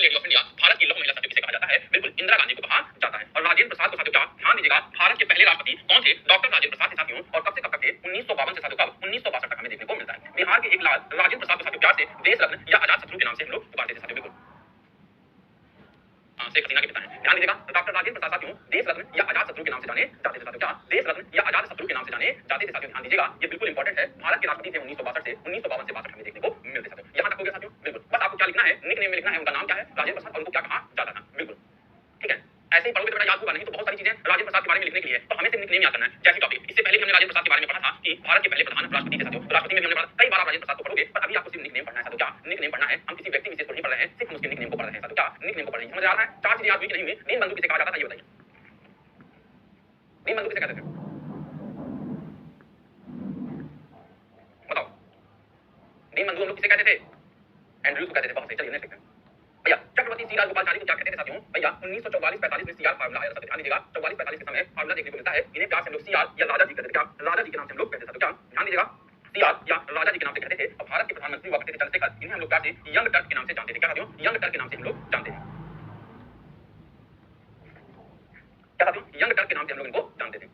S1: lady of India, Bharat की लौह महिला साथियों किसे कहा जाता है? बिल्कुल इंदिरा गांधी को कहा जाता है। और राजेंद्र प्रसाद को साथियों क्या ध्यान दीजिएगा, भारत के पहले राष्ट्रपति कौन थे? डॉक्टर राजेंद्र प्रसाद थे साथियों। और कब से कब तक थे? 1952 से साथियों कब 1962 तक हमें देखने को मिलता है। बिहार के एक लाल राजेंद्र प्रसाद को साथियों प्यार से देश रत्न या आजाद शत्रु के नाम से हम लोग पुकारते थे साथियों। बिल्कुल शेख हसीना के पिता हैं। ध्यान दीजिएगा, डॉक्टर राजेंद्र प्रसाद साथियों देश रत्न या अजात शत्रु के नाम से जाने जाते थे साथियों। क्या देश रत्न या अजात शत्रु के नाम से जाने जाते थे साथियों। ध्यान दीजिएगा, ये बिल्कुल इंपॉर्टेंट है। भारत के राष्ट्रपति थे 1962 से 1952 से 62 हमें देखने को मिलते साथियों। यहां तक हो गया साथियों, बिल्कुल। बस आपको क्या लिखना है, निकनेम में लिखना है उनका नाम क्या है, राजेंद्र प्रसाद, और उनको क्या कहा जाता था, बिल्कुल ठीक है। ऐसे ही पढ़ोगे तो बड़ा याद होगा, नहीं तो बहुत सारी चीजें राजेंद्र प्रसाद के बारे में लिखने के लिए तो हमें सिर्फ निकनेम याद करना है। जैसे टॉपिक, इससे पहले भी हमने राजेंद्र प्रसाद के बारे में पढ़ा था कि भारत के पहले प्रधान राष्ट्रपति थे साथियों। राष्ट्रपति में भी हमने पढ़ा, कई बार आप राजेंद्र प्रसाद को पढ़ोगे, पर अभी आपको सिर्फ निकनेम पढ़ना है साथियों। क्या निकनेम पढ़ना है, हम किसी व्यक्ति विशेष को नहीं पढ़ रहे हैं, सिर्फ हम उसके निकनेम को पढ़ रहे हैं साथियों। क्या निकनेम को पढ़ रहे हैं, समझ आ रहा है। चार चीजें याद हुई कि नहीं हुई। दीनबंधु किसे कहा जाता था, ये बताइए। दीनबंधु किसे कहते थे, बताओ। दीनबंधु हम लोग किसे कहते थे, एंड्रयूज को कहते थे। बहुत सही, चलिए नेक्स्ट देखते हैं भैया। चक्रवर्ती सी राजगोपालचारी को क्या कहते थे साथियों भैया। 1944-45 में सीआर फार्मूला आया था। ध्यान दीजिएगा, 44-45 के समय फार्मूला देखने को मिलता है। इन्हें प्यार से हम लोग सीआर या राजा जी कहते थे। क्या राजा जी के नाम से हम लोग कहते थे। क्या ध्यान दीजिएगा, सीआर या राजा जी के नाम से कहते थे। और भारत के प्रधानमंत्री हुआ करते थे चंद्रशेखर, इन्हें हम लोग प्यार से यंग टर्क के नाम से जानते थे। क्या साथियों, यंग टर्क के नाम से हम लोग जानते हैं। क्या साथियों, यंग टर्क के नाम से हम लोग इनको जानते थे।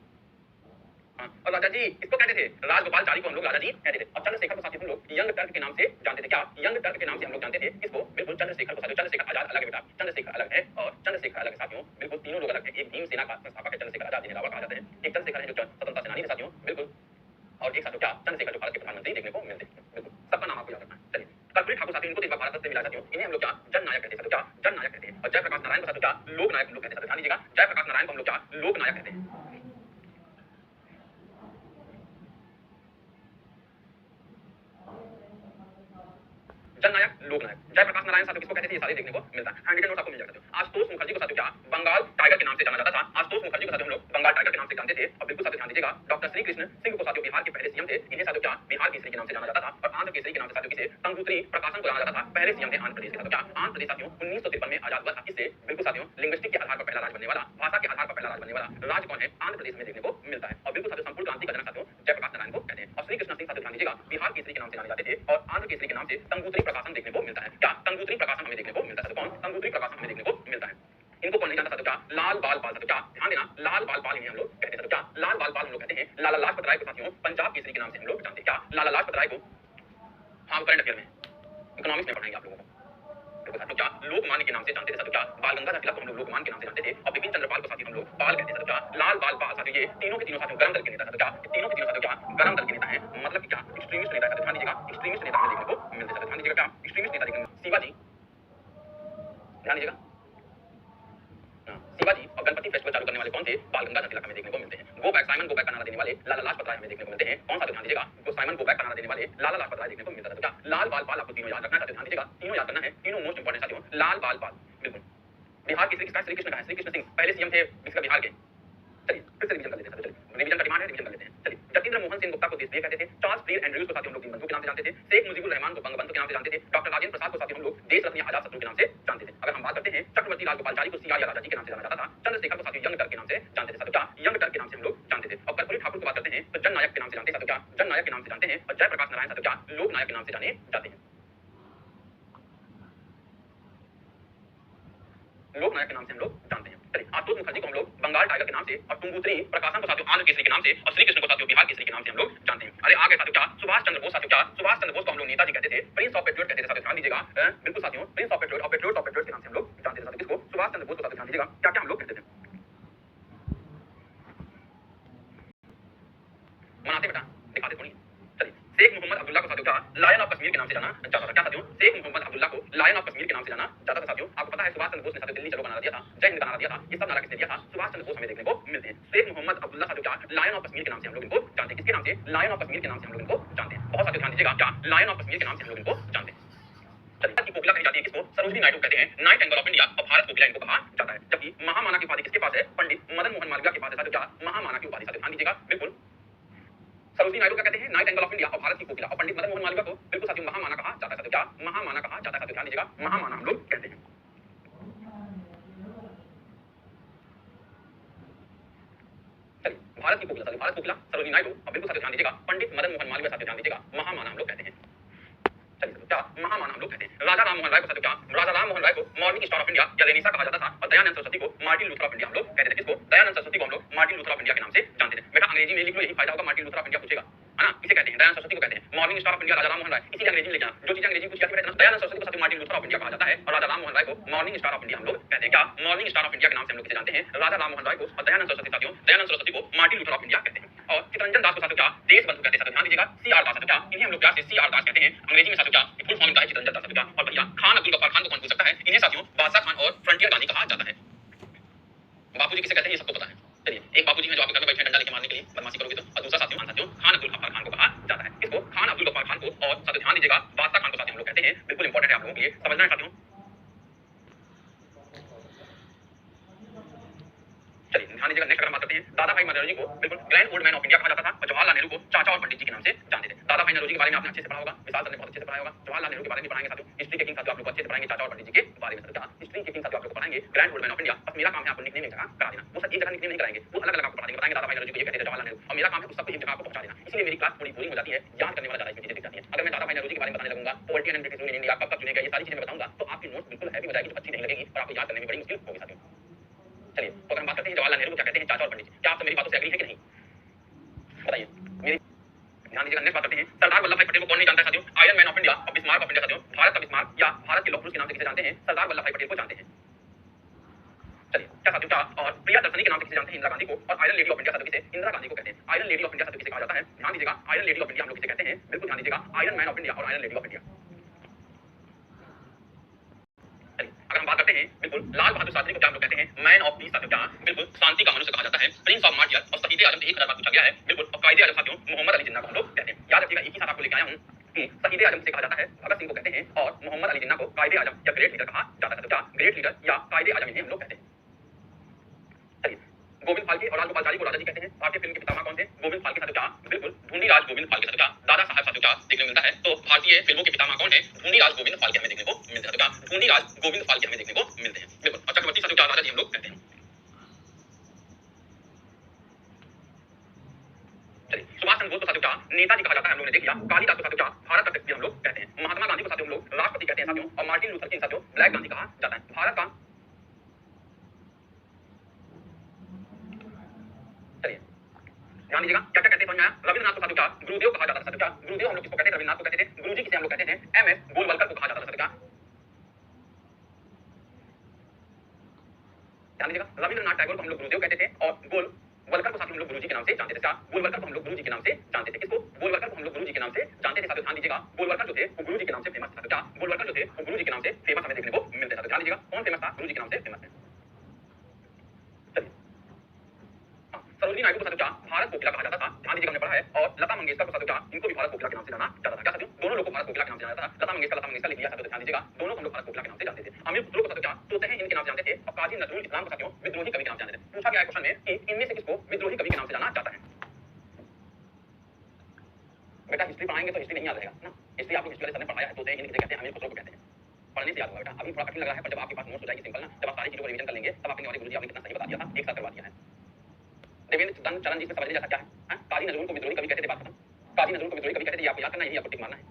S1: और राजा जी इसको कहते थे, राजगोपालचारी को हम लोग राजा जी कहते थे। और चंद्रशेखर को साथियों हम लोग यंग टर्क के नाम से जानते थे। क्या यंग टर्क के नाम से हम लोग जानते थे इसको, बिल्कुल। चंद्रशेखर को साथियों, चंद्रशेखर आजाद अलग है बेटा, चंद्रशेखर अलग है और चंद्रशेखर अलग है साथियों, बिल्कुल। तीनों लोग अलग हैं। एक भीम सेना का संस्थापक है चंद्रशेखर आजाद, जिन्हें रावण कहा जाता है। एक चंद्रशेखर है जो स्वतंत्रता सेनानी है साथियों, बिल्कुल। और एक साथियों क्या चंद्रशेखर जो भारत के प्रधानमंत्री देखने को मिलते हैं, बिल्कुल। सबका नाम आपको याद रखना है। चलिए, कर्पूरी ठाकुर साथियों, इनको तो एक बार भारत रत्न मिला साथियों। इन्हें हम लोग क्या जन नायक कहते हैं साथियों। क्या जन नायक कहते हैं। और जयप्रकाश नारायण को साथियों क्या लोक नायक हम लोग कहते हैं। ध्यान दीजिएगा, जयप्रकाश नारायण को हम लोग क्या लोक नायक कहते हैं। जननायक, लोकनायक, जयप्रकाश नारायण साथियों किसको कहते थे, ये सारे देखने को मिलता है। हैंडरिटन नोट आपको मिल जाएगा साथियों। आशुतोष मुखर्जी को साथियों क्या बंगाल टाइगर के नाम से जाना जाता था। आशुतोष मुखर्जी को साथियों हम लोग बंगाल टाइगर के नाम से जानते थे। और बिल्कुल साथियों ध्यान दीजिएगा, डॉक्टर श्री कृष्ण सिंह को साथियों बिहार के पहले सीएम थे। इन्हें साथियों क्या बिहार केसरी के नाम से जाना जाता था। और आंध्र केसरी के नाम से साथियों किसे तंगुत्री प्रकाशन को जाना जाता था। पहले सीएम थे आंध्र प्रदेश के साथियों। क्या आंध्र प्रदेश साथियों 1953 में आजाद हुआ था। इससे बिल्कुल साथियों लिंग्विस्टिक के आधार पर पहला राज्य बनने वाला, भाषा के आधार पर पहला राज्य बनने वाला राज्य कौन है, आंध्र प्रदेश में देखने को मिलता है। और बिल्कुल साथियों संपूर्ण क्रांति का जनक साथियों जयप्रकाश नारायण को कहते हैं। और श्री कृष्ण सिंह साथियों ध्यान दीजिएगा बिहार केसरी के नाम से जाने जाते थे। और आंध्र केसरी के नाम से तंगुत्री प्रकाशन देखने को मिलता है। क्या तंगुत्री प्रकाशन हमें देखने को मिलता है। कौन तंगुत्री प्रकाशन हमें देखने को मिलता है। इनको कौन नहीं जानता साथियों। क्या लाल बाल पाल साथियों। क्या ध्यान देना, लाल बाल पाल इन्हें हम लोग कहते हैं साथियों। क्या लाल बाल पाल हम लोग कहते हैं। लाला लाजपत राय को साथियों पंजाब केसरी के नाम से हम लोग जानते हैं। क्या लाला लाजपत राय को, हाँ करंट अफेयर में इकोनॉमिक्स में पढ़ाएंगे आप लोगों को, देखो साथियों। क्या लोकमान्य के नाम से जानते थे साथियों। क्या बाल गंगाधर तिलक को हम लोग लोकमान्य के नाम से जानते थे। और बिपिन चंद्र पाल को साथियों हम लोग पाल कहते थे साथियों। क्या लाल बाल पाल साथियों, ये तीनों के तीनों साथियों गरम दल के नेता साथियों। क्या तीनों के तीनों साथियों क्या गरम दल के नेता हैं, मतलब कि क्या एक्सट्रीमिस्ट नेता साथियों। ध्यान दीजिएगा, एक्सट्रीमिस्ट नेता हमें देखने को मिलते हैं। ध्यान दीजिएगा, क्या एक्सट्रीमिस्ट नेता देखने को शिवाजी, ध्यान दीजिएगा शिवाजी। और गणपति फेस्टिवल चालू करने वाले कौन थे, बाल गंगाधर तिलक हमें देखने को मिलते हैं। Go back, Simon go back का नारा देने वाले लाला लाजपत राय हमें देखने को मिलते हैं। कौन सा, ध्यान दीजिएगा, तो साइमन गो बैक का नारा देने वाले लाला लाजपत राय देखने को मिलता था। क्या लाल बाल पाल आपको तीनों याद रखना है। ध्यान दीजिएगा, तीनों याद करना है, तीनों मोस्ट इंपोर्टेंट साथियों। लाल बाल पाल, बिल्कुल। बिहार केसरी किसका, श्री कृष्ण का है। श्री कृष्ण सिंह पहले सीएम थे किसका, बिहार के। चलिए फिर से रिवीजन कर लेते हैं। चलिए रिवीजन का डिमांड है, रिवीजन कर लेते हैं। चलिए, जतीन्द्र मोहन सिंह गुप्ता को देशप्रिय कहते थे। चार्ल्स फ्रीर एंड्रयूज को साथियों हम लोग दीनबंधु के नाम से जानते थे। शेख मुजीबुर रहमान को बंगबंधु के नाम से जानते थे। डॉक्टर राजेंद्र प्रसाद को साथियों हम लोग देश रत्न आजाद शत्रु के नाम से जानते थे। अगर हम बात करते हैं चक्रवर्ती राजगोपालचारी को सीआर या राजा जी के नाम से जाना जाता था। चंद्रशेखर को साथियों यंग टर्क के नाम से जानते थे साथियों। क्या यंग टर्क के नाम से हम लोग जानते थे। और कर्पूरी ठाकुर की बात करते हैं तो जन नायक के नाम से जानते हैं साथियों। क्या जन नायक के नाम से जानते हैं। और जयप्रकाश नारायण साथियों क्या लोक नायक के नाम से जाने जाते हैं। लोक नायक के नाम से हम लोग जानते हैं। चलिए, आशुतोष मुखर्जी को हम लोग बंगाल टाइगर के नाम से, और टुंगुत्री प्रकाशन को साथियों आंध्र केसरी के नाम से, और श्री कृष्ण को साथियों बिहार केसरी के नाम से हम लोग जानते हैं। अरे आगे साथियों क्या सुभाष चंद्र बोस साथियों। क्या सुभाष चंद्र बोस को हम लोग नेताजी कहते थे, प्रिंस ऑफ पेट्रियट कहते थे साथियों। ध्यान दीजिएगा, बिल्कुल साथियों, प्रिंस ऑफ पेट्रियट और पेट्रियट ऑफ पेट्रियट के नाम से हम लोग जानते थे साथियों। किसको, सुभाष चंद्र बोस को साथियों। ध्यान दीजिएगा क्या क्या हम लोग कहते थे, मनाते बेटा, दिखाते थोड़ी। चलिए, शेख मोहम्मद अब्दुल्ला को साथियों क्या लायन ऑफ कश्मीर के नाम से जाना जाता था। क्या साथियों, शेख मोहम्मद अब्दुल्ला को लायन ऑफ कश्मीर के नाम से जाना जाता था साथियों। आपको पता है सुभाष चंद्र बोस ने साथियों दिल्ली चलो का नारा दिया था, जय हिंद का नारा दिया था। ये सब नारा किसने दिया था, सुभाष चंद्र बोस हमें देखने को मिलते हैं। शेख मोहम्मद अब्दुल्ला साथियों क्या लायन ऑफ कश्मीर के नाम से हम लोग इनको जानते हैं। किसके नाम से, लायन ऑफ कश्मीर के नाम से हम लोग इनको जानते हैं। बहुत साथियों ध्यान दीजिएगा, क्या लायन ऑफ कश्मीर के नाम से हम लोग इनको जानते हैं। चलिए, की कोकिला कही जाती है किसको, सरोजिनी नायडू कहते हैं नाइट एंगल ऑफ इंडिया, और भारत कोकिला इनको कहा जाता है। जबकि महामाना की उपाधि किसके पास है, पंडित मदन मोहन मालवीय के पास है साथियों। क्या महामाना की उपाधि साथियों ध्यान दीजिएगा, बिल्कुल। सरोजिनी नायडू क्या कहते हैं, नाइट एंगल ऑफ इंडिया, और भारत की कोकिला। और पंडित मदन मोहन मालवीय को बिल्कुल साथियों महामाना कहा जाता है साथियों। क्या महामाना कहा जाता है साथियों। ध्यान दीजिएगा, महामाना हम लोग कहते हैं। चलिए, भारत की कोकिला साथियों, भारत कोकिला सरोजिनी नायडू, और बिल्कुल साथियों ध्यान दीजिएगा पंडित मदन मोहन मालवीय साथियों। ध्यान दीजिएगा, महामाना हम लोग कहते हैं। चलिए, क्या महामाना हम लोग कहते हैं। राजा राम मोहन राय को साथियों क्या राजा राम मोहन राय को मॉर्निंग स्टार ऑफ इंडिया या रेनिसा कहा जाता था। और दयानंद सरस्वती को मार्टिन लूथर ऑफ इंडिया हम लोग कहते थे। किसको, दयानंद सरस्वती को हम लोग मार्टिन लूथर ऑफ इंडिया के नाम से जानते थे। बेटा अंग्रेजी में लिख लो, यही फायदा होगा, मार्टिन लूथर ऑफ इंडिया पूछेगा, है ना, इसे कहते हैं, दयानंद सरस्वती को कहते हैं, मॉर्निंग स्टार ऑफ इंडिया राजा राम मोहन राय, इसी अंग्रेजी में लिखना, जो चीजें अंग्रेजी में पूछी जाती है, दयानंद सरस्वती को साथियों मार्टिन लूथर ऑफ इंडिया कहा जाता है, और राजा राम मोहन राय को मॉर्निंग स्टार ऑफ इंडिया हम लोग कहते हैं। क्या मॉर्निंग स्टार ऑफ इंडिया के नाम से हम लोग किसे जानते हैं? राजा राम मोहन राय को, और दयानंद सरस्वती साथियों, दयानंद सरस्वती को मार्टिन लूथर ऑफ इंडिया कहते हैं। और चित्तरंजन दास को साथियों क्या देश बंधु कहते हैं, साथियों ध्यान दीजिएगा, CR दास, क्या इन्हें हम लोग क्या CR दास कहते हैं, अंग्रेजी में साथियों क्या फुल फॉर्म इनका है चित्तरंजन दास, क्या। और भैया खान अब्दुल गफ्फार खान को कौन पूछ सकता है? इन्हें साथियों बादशाह खान और फ्रंटियर गांधी कहा जाता है। बापूजी किसे कहते हैं ये सबको पता है। चलिए, एक बापूजी हैं जो आपके घर में बैठे हैं डंडा लेके मारने के लिए, बदमाशी करोगे तो, और दूसरा साथियों खान अब्दुल गफ्फार खान को कहा जाता है। इसको खान अब्दुल गफ्फार खान को, और साथियों ध्यान दीजिएगा बादशाह खान को साथियों हम लोग कहते हैं, बिल्कुल इंपॉर्टेंट है आप लोगों के लिए समझना है साथियों। चलिए ध्यान दीजिएगा, नेक्स्ट अगर हम बात करते हैं, दादा भाई नौरोजी को बिल्कुल grand old man of India कहा जाता था, और जवाहरलाल नेहरू को चाचा और पंडित जी के नाम से जानते थे। दादा भाई नौरोजी के बारे में आपने अच्छे से पढ़ा होगा, विशाल सर ने बहुत अच्छे से पढ़ाया होगा, जवाहरलाल नेहरू के बारे में पढ़ाएंगे साथियों, हिस्ट्री के किंग साथियों आप लोग अच्छे से पढ़ाएंगे, चाचा और पंडित जी के बारे में साथियों, हिस्ट्री के किंग साथियों आप लोग पढ़ाएंगे, grand old man of India. बस मेरा काम है आपको निकनेम एक जगह करा देना, वो सब एक जगह निकनेम नहीं कराएंगे, वो अलग अलग आपको पढ़ा देंगे, बताएंगे दादा भाई नौरोजी को ये कहते थे जवाहरलाल नेहरू, और मेरा काम है उस सबको एक जगह आपको पहुंचा देना, इसलिए मेरी क्लास थोड़ी बोरिंग हो जाती है, याद करने वाला ज्यादा इसमें चीजें दिख जाती है। अगर मैं दादा भाई नौरोजी के बारे में बताने लगूंगा, polity and British rule in India कब चुने गए, ये सारी चीजें मैं बताऊंगा, तो आपकी नोट्स बिल्कुल हैवी हो जाएगी, तो अच्छी नहीं लगेगी, और आपको याद करने में बड़ी मुश्किल होगी साथियों। चलिए, तो अगर हम बात करते हैं जवाहरलाल नेहरू को क्या कहते हैं, चाचा और पंडित जी, क्या आप सब मेरी बातों से एग्री है कि नहीं, बताइए मेरी। ध्यान दीजिएगा, नेक्स्ट बात करते हैं, सरदार वल्लभ भाई पटेल को कौन नहीं जानता है साथियों? आयरन मैन ऑफ इंडिया और बिस्मार्क ऑफ इंडिया साथियों, भारत का बिस्मार्क या भारत के लौह पुरुष के नाम से किसे जानते हैं? सरदार वल्लभ भाई पटेल को जानते हैं। चलिए, क्या साथियों क्या, और प्रिया दर्शनी के नाम से किसे जानते हैं? इंदिरा गांधी को। और आयरन लेडी ऑफ इंडिया साथियों किसे? इंदिरा गांधी को कहते हैं। आयरन लेडी ऑफ इंडिया साथियों किसे कहा जाता है? ध्यान दीजिएगा, आयरन लेडी ऑफ इंडिया हम लोग किसे कहते हैं? बिल्कुल ध्यान दीजिएगा, आयरन मैन ऑफ इंडिया और आयरन लेडी ऑफ इंडिया। अगर हम बात करते हैं, बिल्कुल लाल बहादुर शास्त्री को क्या हम लोग कहते हैं? मैन ऑफ पीस साथियों, क्या बिल्कुल शांति का मनुष्य कहा जाता है, प्रिंस ऑफ मार्टियर, और शहीद आजम से 1000 बार पूछा गया है, बिल्कुल। और कायदे आजम साथियों मोहम्मद अली जिन्ना को हम लोग कहते हैं। याद रखिएगा, एक ही साथ आपको लेके आया हूं कि शहीद आजम से कहा जाता है, भगत सिंह को कहते हैं, और मोहम्मद अली जिन्ना को कायदे आजम या ग्रेट लीडर कहा जाता है, क्या ग्रेट लीडर या कायदे आजम इन्हें हम लोग कहते हैं। चलिए, गोविंद फाल्के और राजगोपाल चारी को राजा जी कहते हैं। भारतीय फिल्म के पितामह कौन थे? गोविंद फाल्के साथियों, क्या बिल्कुल ढूंढीराज गोविंद फाल्के साथियों, क्या दादा साहब साथियों, क्या देखने को मिलता है। तो भारतीय फिल्मों के पितामह कौन है? ढूंढीराज गोविंद फाल्के हमें देखने को मिलते हैं, क्या ढूंढीराज गोविंद फाल्के हमें देखने को मिलते हैं, बिल्कुल। और चक्रवर्ती साथियों, क्या राजा जी हम लोग कहते हैं। चलिए, सुभाष चंद्र बोस को साथियों क्या नेताजी कहा जाता है, हम लोगों ने देख लिया। कालिदास को साथियों क्या भारत का व्यक्ति हम लोग कहते हैं। महात्मा गांधी को साथियों हम लोग राष्ट्रपति कहते हैं साथियों, और मार्टिन लूथर किंग साथियों ब्लैक गांधी कहा जाता है, भारत का। चलिए ध्यान दीजिएगा, क्या क्या कहते हैं समझ में आया? रविंद्रनाथ को साथियों क्या गुरुदेव कहा जाता है साथियों, क्या गुरुदेव हम लोग किसको कहते हैं? रविंद्रनाथ को कहते थे। गुरुजी किसे हम लोग कहते थे? MS गोलवलकर को कहा जाता है साथियों, क्या ध्यान दीजिएगा, रविंद्रनाथ टैगोर को हम लोग गुरुदेव कहते थे, और गोलवलकर को साथियों हम लोग गुरुजी के नाम से जानते थे। क्या गोलवलकर को हम लोग गुरुजी के नाम से जानते थे? किसको? गोलवलकर को हम लोग गुरुजी के नाम से जानते थे साथियों। ध्यान दीजिएगा, गोलवलकर जो थे वो गुरुजी के नाम से फेमस थे साथियों, क्या गोलवलकर जो थे वो गुरुजी के नाम से फेमस हमें देखने को मिलते हैं। ध्यान दीजिएगा, कौन फेमस था? गुरुजी के नाम से फेमस है। सरोजिनी नायडू को साथियों क्या भारत कोकिला कहा जाता था, ध्यान दीजिएगा, हमने पढ़ा है। और लता मंगेशकर को साथियों क्या इनको भी भारत कोकिला के नाम से जाना जाता था, क्या साथियों दोनों लोग को भारत कोकिला के नाम से जाना जाता था। लता मंगेशकर लिख लिया साथियों, ध्यान दीजिएगा, दोनों को हम लोग भारत कोकिला के नाम से जानते थे। अमीर खुसरो को साथियों क्या तोते हैं इनके नाम से जानते थे, और काजी नजरुल इस्लाम को साथियों विद्रोही कवि के नाम से जानते थे। पूछा गया है क्वेश्चन में कि इनमें से किसको विद्रोही कवि के नाम से जाना जाता है। बेटा हिस्ट्री पढ़ाएंगे तो हिस्ट्री नहीं याद रहेगा ना, हिस्ट्री आप लोग हिस्ट्री वाले सर ने पढ़ाया है, तोते हैं किसे कहते हैं, अमीर खुसरो को कहते हैं, पढ़ने से याद होगा बेटा। अभी थोड़ा कठिन लग रहा है, पर जब आपके पास नोट्स हो जाएगी सिंपल ना, जब आप सारी चीजों को रिवीजन कर लेंगे, तब आप कहेंगे गुरुजी आपने कितना सही बता दिया था, एक साथ करवा दिया है। देवेंद्र दत्त चरण जी से समझने जैसा क्या है? काजी नजरुल को विद्रोही कवि कहते थे, बात खत्म। काजी नजरुल को विद्रोही कवि कहते थे, ये आपको याद करना, यही आपको टिक मारना है।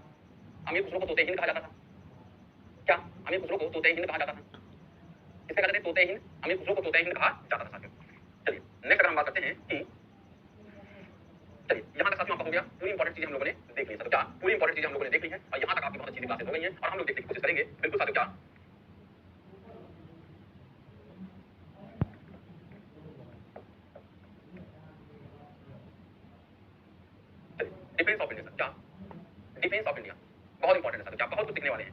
S1: अमीर खुसरो को तोते हिंद कहा जाता था, क्या अमीर खुसरो को तोते हिंद कहा जाता था? किसे कहते थे? तोते हिंद। अमीर खुसरो को तोते हिंद कहा जाता था साथियों। चलिए नेक्स्ट अगर हम बात करते हैं कि, चलिए यहाँ तक साथियों आपका हो गया, पूरी इंपॉर्टेंट चीजें हम लोगों ने देख ली साथियों, क्या पूरी इंपॉर्टेंट चीजें हम लोगों ने देख ली है, और यहाँ तक आपकी बहुत अच्छी क्लासेस हो गई हैं, और हम लोग देखने की कोशिश करेंगे बिल्कुल साथियों, क्या डिफेंस ऑफ इंडिया, क्या डिफेंस ऑफ इंडिया बहुत इंपॉर्टेंट है साथियों, क्या बहुत कुछ सीखने वाले हैं।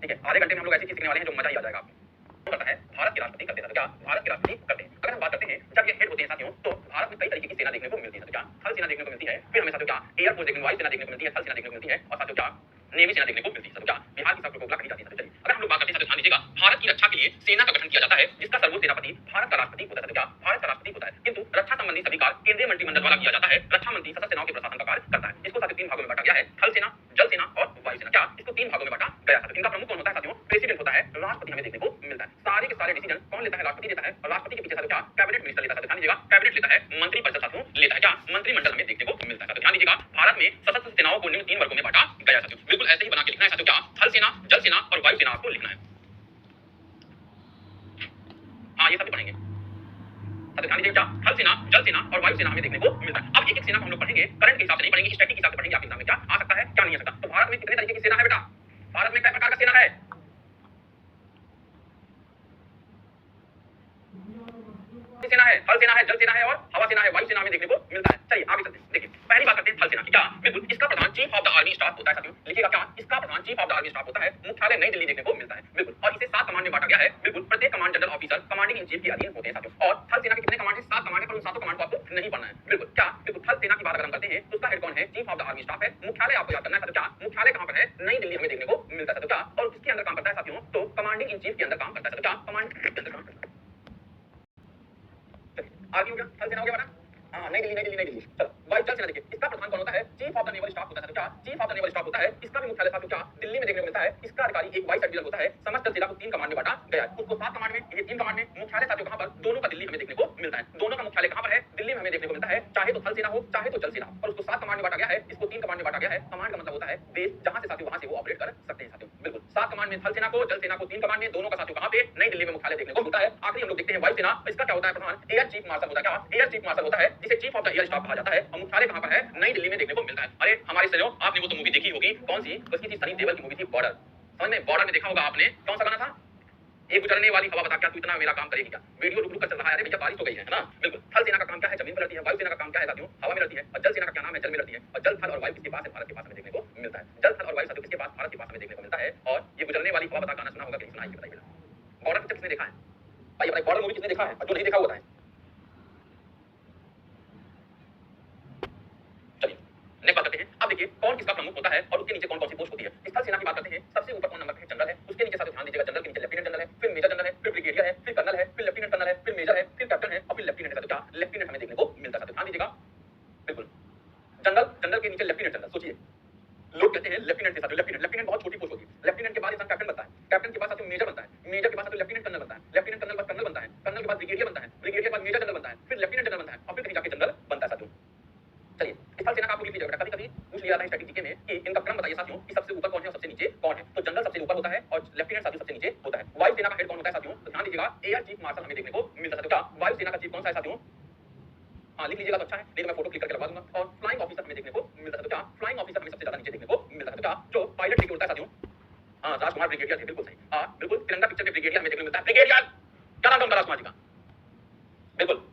S1: ठीक है, आधे घंटे में हम लोग ऐसी चीज सीखने वाले हैं जो मजा ही आ जाएगा आपको। करता है भारत के राष्ट्रपति करते हैं, क्या भारत के राष्ट्रपति करते हैं। अगर हम बात करते हैं जब ये हेड होते हैं साथियों, तो भारत में कई तरीके की सेना देखने को मिलती है, क्या थल सेना देखने को मिलती है, फिर हमें साथियों क्या एयरफोर्स देखने को, वायु सेना देखने को मिलती है, थल सेना देखने को मिलती है, और साथियों क्या नेवी सेना देखने को मिलती है, क्या बिहार की सब कोबला कही जाती है। चलिए अगर हम लोग बात करते हैं साथियों, ध्यान दीजिएगा, भारत की रक्षा के लिए सेना का गठन किया जाता है, जिसका सर्वोच्च सेनापति भारत का राष्ट्रपति होता है, क्या भारत का राष्ट्रपति होता है। किंतु रक्षा संबंधी सभी कार्य केंद्रीय मंत्रिमंडल द्वारा किया जाता है। रक्षा मंत्री सशस्त्र सेनाओं के प्रशासन का कार्य करता है। इसको साथियों तीन भागों में बांटा गया है, थल सेना, जल सेना और वायु सेना, क्या इसको तीन भागों में बांटा गया है। इनका प्रमुख कौन होता है साथियों? प्रेसिडेंट होता है, राष्ट्रपति हमें देखने को मिलता है। सारे के सारे डिसीजन कौन लेता है? राष्ट्रपति लेता है, और राष्ट्रपति के पीछे साथियों क्या कैबिनेट मिनिस्टर लेता है। ध्यान दीजिएगा, कैबिनेट लेता है, मंत्रिपरिषद साथियों लेता है, क्या मंत्रिमंडल हमें देखने को मिलता है। ध्यान दीजिएगा, भारत में सशस्त्र सेनाओं को निम्न तीन वर्गों में बांटा गया है साथियों, बिल्कुल ऐसे ही बना के लिखना है साथियों, क्या थल सेना, जल सेना और वायु सेना आपको लिखना है। हाँ ये सब पढ़ेंगे साथियों, ध्यान दीजिएगा, थल सेना, जल सेना और वायु जल सेना हमें देखने को मिलता है। अब एक एक सेना को हम लोग पढ़ेंगे, करंट के हिसाब से नहीं पढ़ेंगे, स्टैटिक के हिसाब से पढ़ेंगे, आपके एग्जाम में क्या आ सकता है क्या नहीं आ सकता। तो भारत में कितने तरीके की सेना है बेटा? भारत में कई प्रकार का सेना है? सेना है, थल सेना है, जल सेना है और हवा सेना है, वायु सेना हमें देखने को मिलता है। चलिए आगे चलते हैं। देखिए पहली बात करते हैं थल सेना की। क्या? बिल्कुल, इसका प्रधान chief of the army staff होता है साथियों। लिखिएगा क्या? इसका प्रधान chief of the army staff होता है, मुख्यालय नई दिल्ली देखने को मिलता है। बिल्कुल, और इसे 7 कमांड में बांटा गया है। बिल्कुल, प्रत्येक command general officer commanding in chief के अधीन होते हैं साथियों। और थल सेना के कितने कमांड है? 7 कमांड है, पर उन 7 कमांड को आपको नहीं पढ़ना है। बिल्कुल, क्या? बिल्कुल, थल सेना की बात अगर हम करते हैं तो उसका हेड कौन है? Chief of the army staff है। मुख्यालय आपको याद करना है साथियों। क्या? मुख्यालय कहां पर है? नई दिल्ली हमें देखने को मिलता है साथियों। क्या? और किसके अंदर काम करता है साथियों? तो कमांडिंग इन चीफ के अंदर काम करता है साथियों। क्या? कमांडिंग के अंदर काम करता है। आगे हो गया, थल सेना हो गया बेटा। हाँ, नई दिल्ली, नई दिल्ली, नई दिल्ली। चलो, वायु जल सेना देखिए, इसका प्रधान कौन होता है? Chief of the naval staff होता है। क्या? Chief of the naval staff होता है। इसका भी मुख्यालय साथियों क्या? दिल्ली में देखने को मिलता है। इसका अधिकारी एक वाइस एडमिरल होता है। समस्त जल सेना को 3 कमांड में बांटा गया है। उसको 7 कमांड में, ये 3 कमांड में। मुख्यालय साथियों कहां पर? दोनों का दिल्ली हमें देखने को मिलता है। दोनों का मुख्यालय कहां पर है? दिल्ली में हमें देखने को मिलता है। चाहे तो थल सेना हो, चाहे तो जल सेना, और उसको 7 कमांड में बांटा गया है। इसको 3 कमांड में बांटा गया है। कमांड का मतलब होता है बेस, जहां से साथियों वहां से वो ऑपरेट कर सकते हैं साथियों। बिल्कुल, 7 कमांड में थल सेना को, जल सेना को 3 कमांड में, दोनों का साथियों कहां पे? नई दिल्ली में मुख्यालय देखने को मिलता है। आखिरी हम लोग देखते हैं वायु सेना। इसका क्या होता है प्रधान? एयर चीफ मार्शल होता है। क्या? एयर चीफ मार्शल होता है, जिसे chief of the air staff कहा जाता है। और मुख्यालय कहां पर है? नई दिल्ली में देखने को मिलता है। अरे हमारे सहयोग, आपने वो तो मूवी देखी होगी, कौन सी? उसकी थी, सनी देओल की मूवी थी बॉर्डर। समझ में? बॉर्डर में देखा होगा आपने, कौन सा गाना था? एक गुजरने वाली हवा बता, क्या तू इतना मेरा काम करेगी क्या? वीडियो रुक रुक कर चल रहा है। अरे भैया बारिश हो गई है ना। बिल्कुल, थल सेना का काम क्या है? जमीन पर लड़ती है। वायु सेना का काम क्या है साथियों? हवा में लड़ती है। और जल सेना का क्या नाम है? जल में लड़ती है। और जल, थल और वायु किसके पास है? भारत के पास हमें देखने को मिलता है। जल, थल और वायु साथियों किसके पास? भारत के पास हमें देखने को मिलता है। और ये गुजरने वाली हवा बता गाना सुना होगा कि नहीं सुना है? ये बताइए। बॉर्डर पिक्चर किसने देखा है? भाई बताइए, बॉर्डर मूवी किसने देखा है? और जो नहीं देखा वो बताएं। चलिए नेक्स्ट बात करते हैं। अब देखिए कौन किसका प्रमुख होता है और उसके नीचे कौन कौन सी पोस्ट होती है। स्थल सेना की बात करते हैं। सबसे ऊपर कौन नंबर पे है? जनरल है। उसके नीचे साथियों ध्यान दीजिएगा, जनरल के नीचे लेफ्टिनेंट जनरल है, फिर मेजर जनरल है, फिर ब्रिगेडियर है, फिर कर्नल है, फिर लेफ्टिनेंट कर्नल है, फिर मेजर है, फिर कैप्टन है और फिर लेफ्टिनेंट है साथियों। क्या? लेफ्टिनेंट हमें देखने को मिलता है साथियों, ध्यान दीजिएगा। बिल्कुल, जनरल, जनरल के नीचे लेफ्टिनेंट जनरल। सोचिए, लोग कहते हैं लेफ्टिनेंट के साथियों, लेफ्टिनेंट, लेफ्टिनेंट बहुत छोटी पोस्ट होती है। लेफ्टिनेंट के बाद इंसान कैप्टन बनता है, कैप्टन के बाद साथियों मेजर बनता है, मेजर के बाद साथियों लेफ्टिनेंट कर्नल बनता है, लेफ्टिनेंट कर्नल के बाद कर्नल बनता है, कर्नल के बाद ब्रिगेडियर बनता है, ब्रिगेडियर के बाद मेजर जनरल बनता है, फिर लेफ्टिनेंट जनरल बनता है और फिर कहीं जाके जनरल बनता है साथियों। चलिए, स्थल सेना का आपको लिख लीजिएगा बेटा। कभी-कभी पूछ लिया जाता है स्टैटिक जीके में कि इनका क्रम बताइए साथियों, कि सबसे ऊपर कौन है और सबसे नीचे कौन है। तो जनरल सबसे ऊपर होता है और लेफ्टिनेंट साथियों सबसे नीचे होता है। वायु सेना का हेड कौन होता है साथियों? तो ध्यान दीजिएगा, एयर चीफ मार्शल हमें देखने को मिलता है साथियों। क्या? वायु सेना का चीफ कौन सा है साथियों? हाँ, लिख लीजिएगा तो अच्छा है, नहीं तो मैं फोटो क्लिक करके लगवा दूंगा। और फ्लाइंग ऑफिसर हमें देखने को मिलता है साथियों। क्या? फ्लाइंग ऑफिसर हमें सबसे ज्यादा नीचे देखने को मिलता है। क्या? जो पायलट देखिए होता है साथियों। हाँ, राजकुमार ब्रिगेडियर थे, बिल्कुल सही। हाँ बिल्कुल, तिरंगा पिक्चर में ब्रिगेडियर हमें देखने को मिलता है। ब्रिगेडियर क्या नाम था उनका? राजकुमार जी का। बिल्कुल,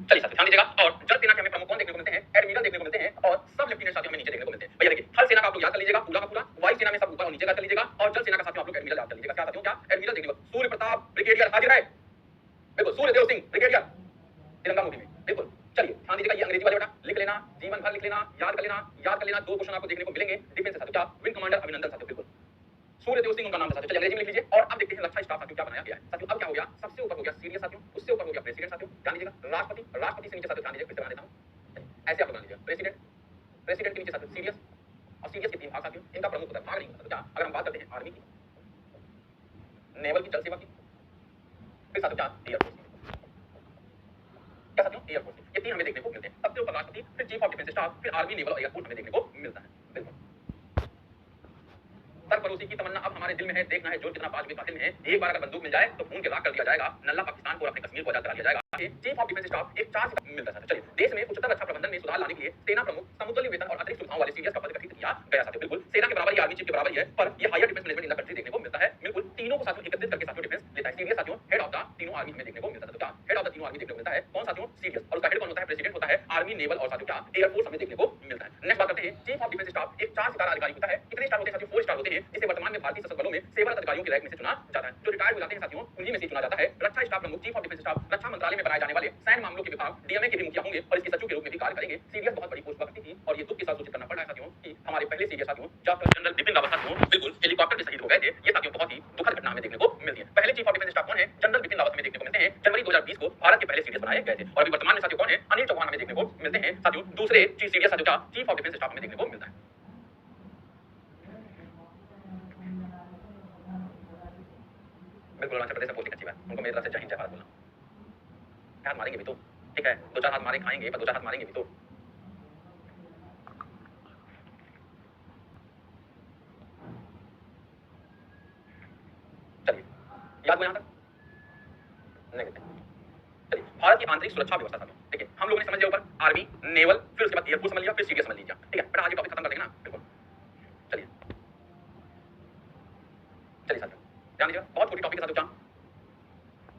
S1: चलिए साथियों ध्यान दीजिएगा। और जल सेना के हमें प्रमुख कौन देखने को मिलते हैं? एडमिरल देखने को मिलते हैं। और सब लेफ्टिनेंट साथियों हमें नीचे देखने को मिलते हैं। भैया देखिए, थल सेना का आप लोग याद कर लीजिएगा पूरा का पूरा। वायु सेना में सब ऊपर और नीचे का कर लीजिएगा। और जल सेना का साथियों आप लोग एडमिरल याद कर लीजिएगा। क्या साथियों? क्या? एडमिरल देखने को सूर्य प्रताप ब्रिगेडियर हाजिर है। बिल्कुल, सूर्यदेव सिंह ब्रिगेडियर, तिरंगा मूवी में। बिल्कुल, चलिए ध्यान दीजिएगा, ये अंग्रेजी वाले बेटा लिख लेना, जीवन भर लिख लेना, याद कर लेना, याद कर लेना। 2 क्वेश्चन आपको देखने को मिलेंगे डिफेंस से साथियों। क्या? विंग कमांडर अभिनंदन साथियों। बिल्कुल, सूर्यदेव सिंह उनका नाम था साथियों। चलिए अंग्रेजी में लिख लीजिए। और अब देखते हैं रक्षा स्टाफ साथियों क्या बनाया गया है साथियों। अब क्या हो गया? सबसे ऊपर हो गया सीडीएस साथियों, उससे ऊपर हो गया प्रेसिडेंट साथियों। ध्यान दीजिएगा, राष्ट्रपति, राष्ट्रपति से नीचे साथियों ध्यान दीजिएगा, फिर से बना देता हूं। ऐसे आप बना लीजिएगा, प्रेसिडेंट, प्रेसिडेंट के नीचे साथियों सीडीएस, और सीडीएस के 3 भाग साथियों। इनका प्रमुख होता है, भाग नहीं होता। क्या? अगर हम बात करते हैं आर्मी की, नेवल की, जल सेवा की, फिर साथियों क्या? एयरफोर्स की। क्या साथियों? एयरफोर्स। ये 3 हमें देखने को मिलते हैं। सबसे ऊपर राष्ट्रपति, फिर चीफ ऑफ डिफेंस स्टाफ, फिर आर्मी, नेवल और एयरफोर्स हमें देखने को मिलता है। बिल्कुल, सरफरोशी की तमन्ना अब हमारे दिल में है, देखना है जोर कितना पांच में कातिल में है। एक बार अगर बंदूक मिल जाए तो खून के राख कर दिया जाएगा, नल्ला पाकिस्तान को और अपने कश्मीर को आजाद करा दिया जाएगा। चीफ ऑफ डिफेंस स्टाफ एक 4 से मिलता है। चलिए, देश में उच्चतर रक्षा प्रबंधन में सुधार लाने के लिए सेना प्रमुख समतुल्य वेतन और अतिरिक्त सुविधाओं वाले सीडीएस का पद गठित किया गया साथियों। बिल्कुल, सेना के बराबर ही आर्मी चीफ के बराबर ही है, पर ये higher defence management in the country देखने को मिलता है। बिल्कुल, तीनों को साथियों एकत्रित करके साथियों डिफेंस लेता है। सीडीएस साथियों हेड ऑफ द तीनों आर्मी हमें देखने को मिलता है। क्या? हेड ऑफ द तीनों आर्मी देखने को मिलता है। कौन साथियों? सीडीएस। और उसका हेड कौन होता है? प्रेसिडेंट होता है। आर्मी, नेवल और साथियों क्या? एयरफोर्स हमें देखने को मिलता है। नेक्स्ट बात करते हैं, चीफ ऑफ डिफेंस स्टाफ एक 4 सितारा अधिकारी होता है। कितने स्टार होते हैं साथियों? 4 स्टार होते हैं, जिसे वर्तमान में भारतीय सशस्त्र बलों में सेवारत अधिकारियों की रैंक में से चुना जाता है। जो रिटायर्ड हो जाते हैं साथियों, उन्हीं में से चुना जाता है। रक्षा स्टाफ प्रमुख, चीफ ऑफ डिफेंस स्टाफ रक्षा मंत्रालय में बनाए जाने वाले सैन्य मामलों के विभाग डीएमए के भी मुखिया होंगे और इसके सचिव के रूप में भी कार्य करेंगे। सीडीएस बहुत बड़ी पोस्ट हुआ करती थी और ये दुख के साथ सूचित करना पड़ रहा है साथियों कि हमारे पहले सीडीएस साथियों डॉक्टर जनरल बिपिन रावत साथियों बिल्कुल हेलीकॉप्टर में शहीद हो गए थे। ये साथियों बहुत ही दुखद घटना हमें देखने को मिलती है। पहले चीफ ऑफ डिफेंस स्टाफ कौन है? जनरल बिपिन रावत हमें देखने को मिलते हैं। जनवरी 2020 को भारत के पहले सीडीएस बनाए गए थे। और अभी वर्तमान में साथियों कौन है? अनिल चौहान हमें देखने को मिलते हैं साथियों। दूसरे सीडीएस साथियों का चीफ ऑफ डिफेंस स्टाफ हमें देखने को मिलता है। बिल्कुल, अरुणाचल प्रदेश में पोस्टिंग अच्छी बात, उनको मेरी तरफ से जय हिंद जय भारत बोलना। हाथ मारेंगे भी तो ठीक है, 2-4 हाथ मारे खाएंगे, पर 2-4 हाथ मारेंगे भी तो। चलिए, याद हुआ यहाँ तक? नहीं, भारत की आंतरिक सुरक्षा व्यवस्था साथियों। देखिए हम लोगों ने समझ लिया ऊपर आर्मी, नेवल, फिर उसके बाद एयरफोर्स समझ लिया, फिर सीडीएस समझ लीजिए, ठीक है। बेटा आज ये टॉपिक खत्म कर देंगे ना, बिल्कुल। चलिए चलिए साथियों ध्यान दीजिएगा, बहुत छोटी टॉपिक है साथियों, क्या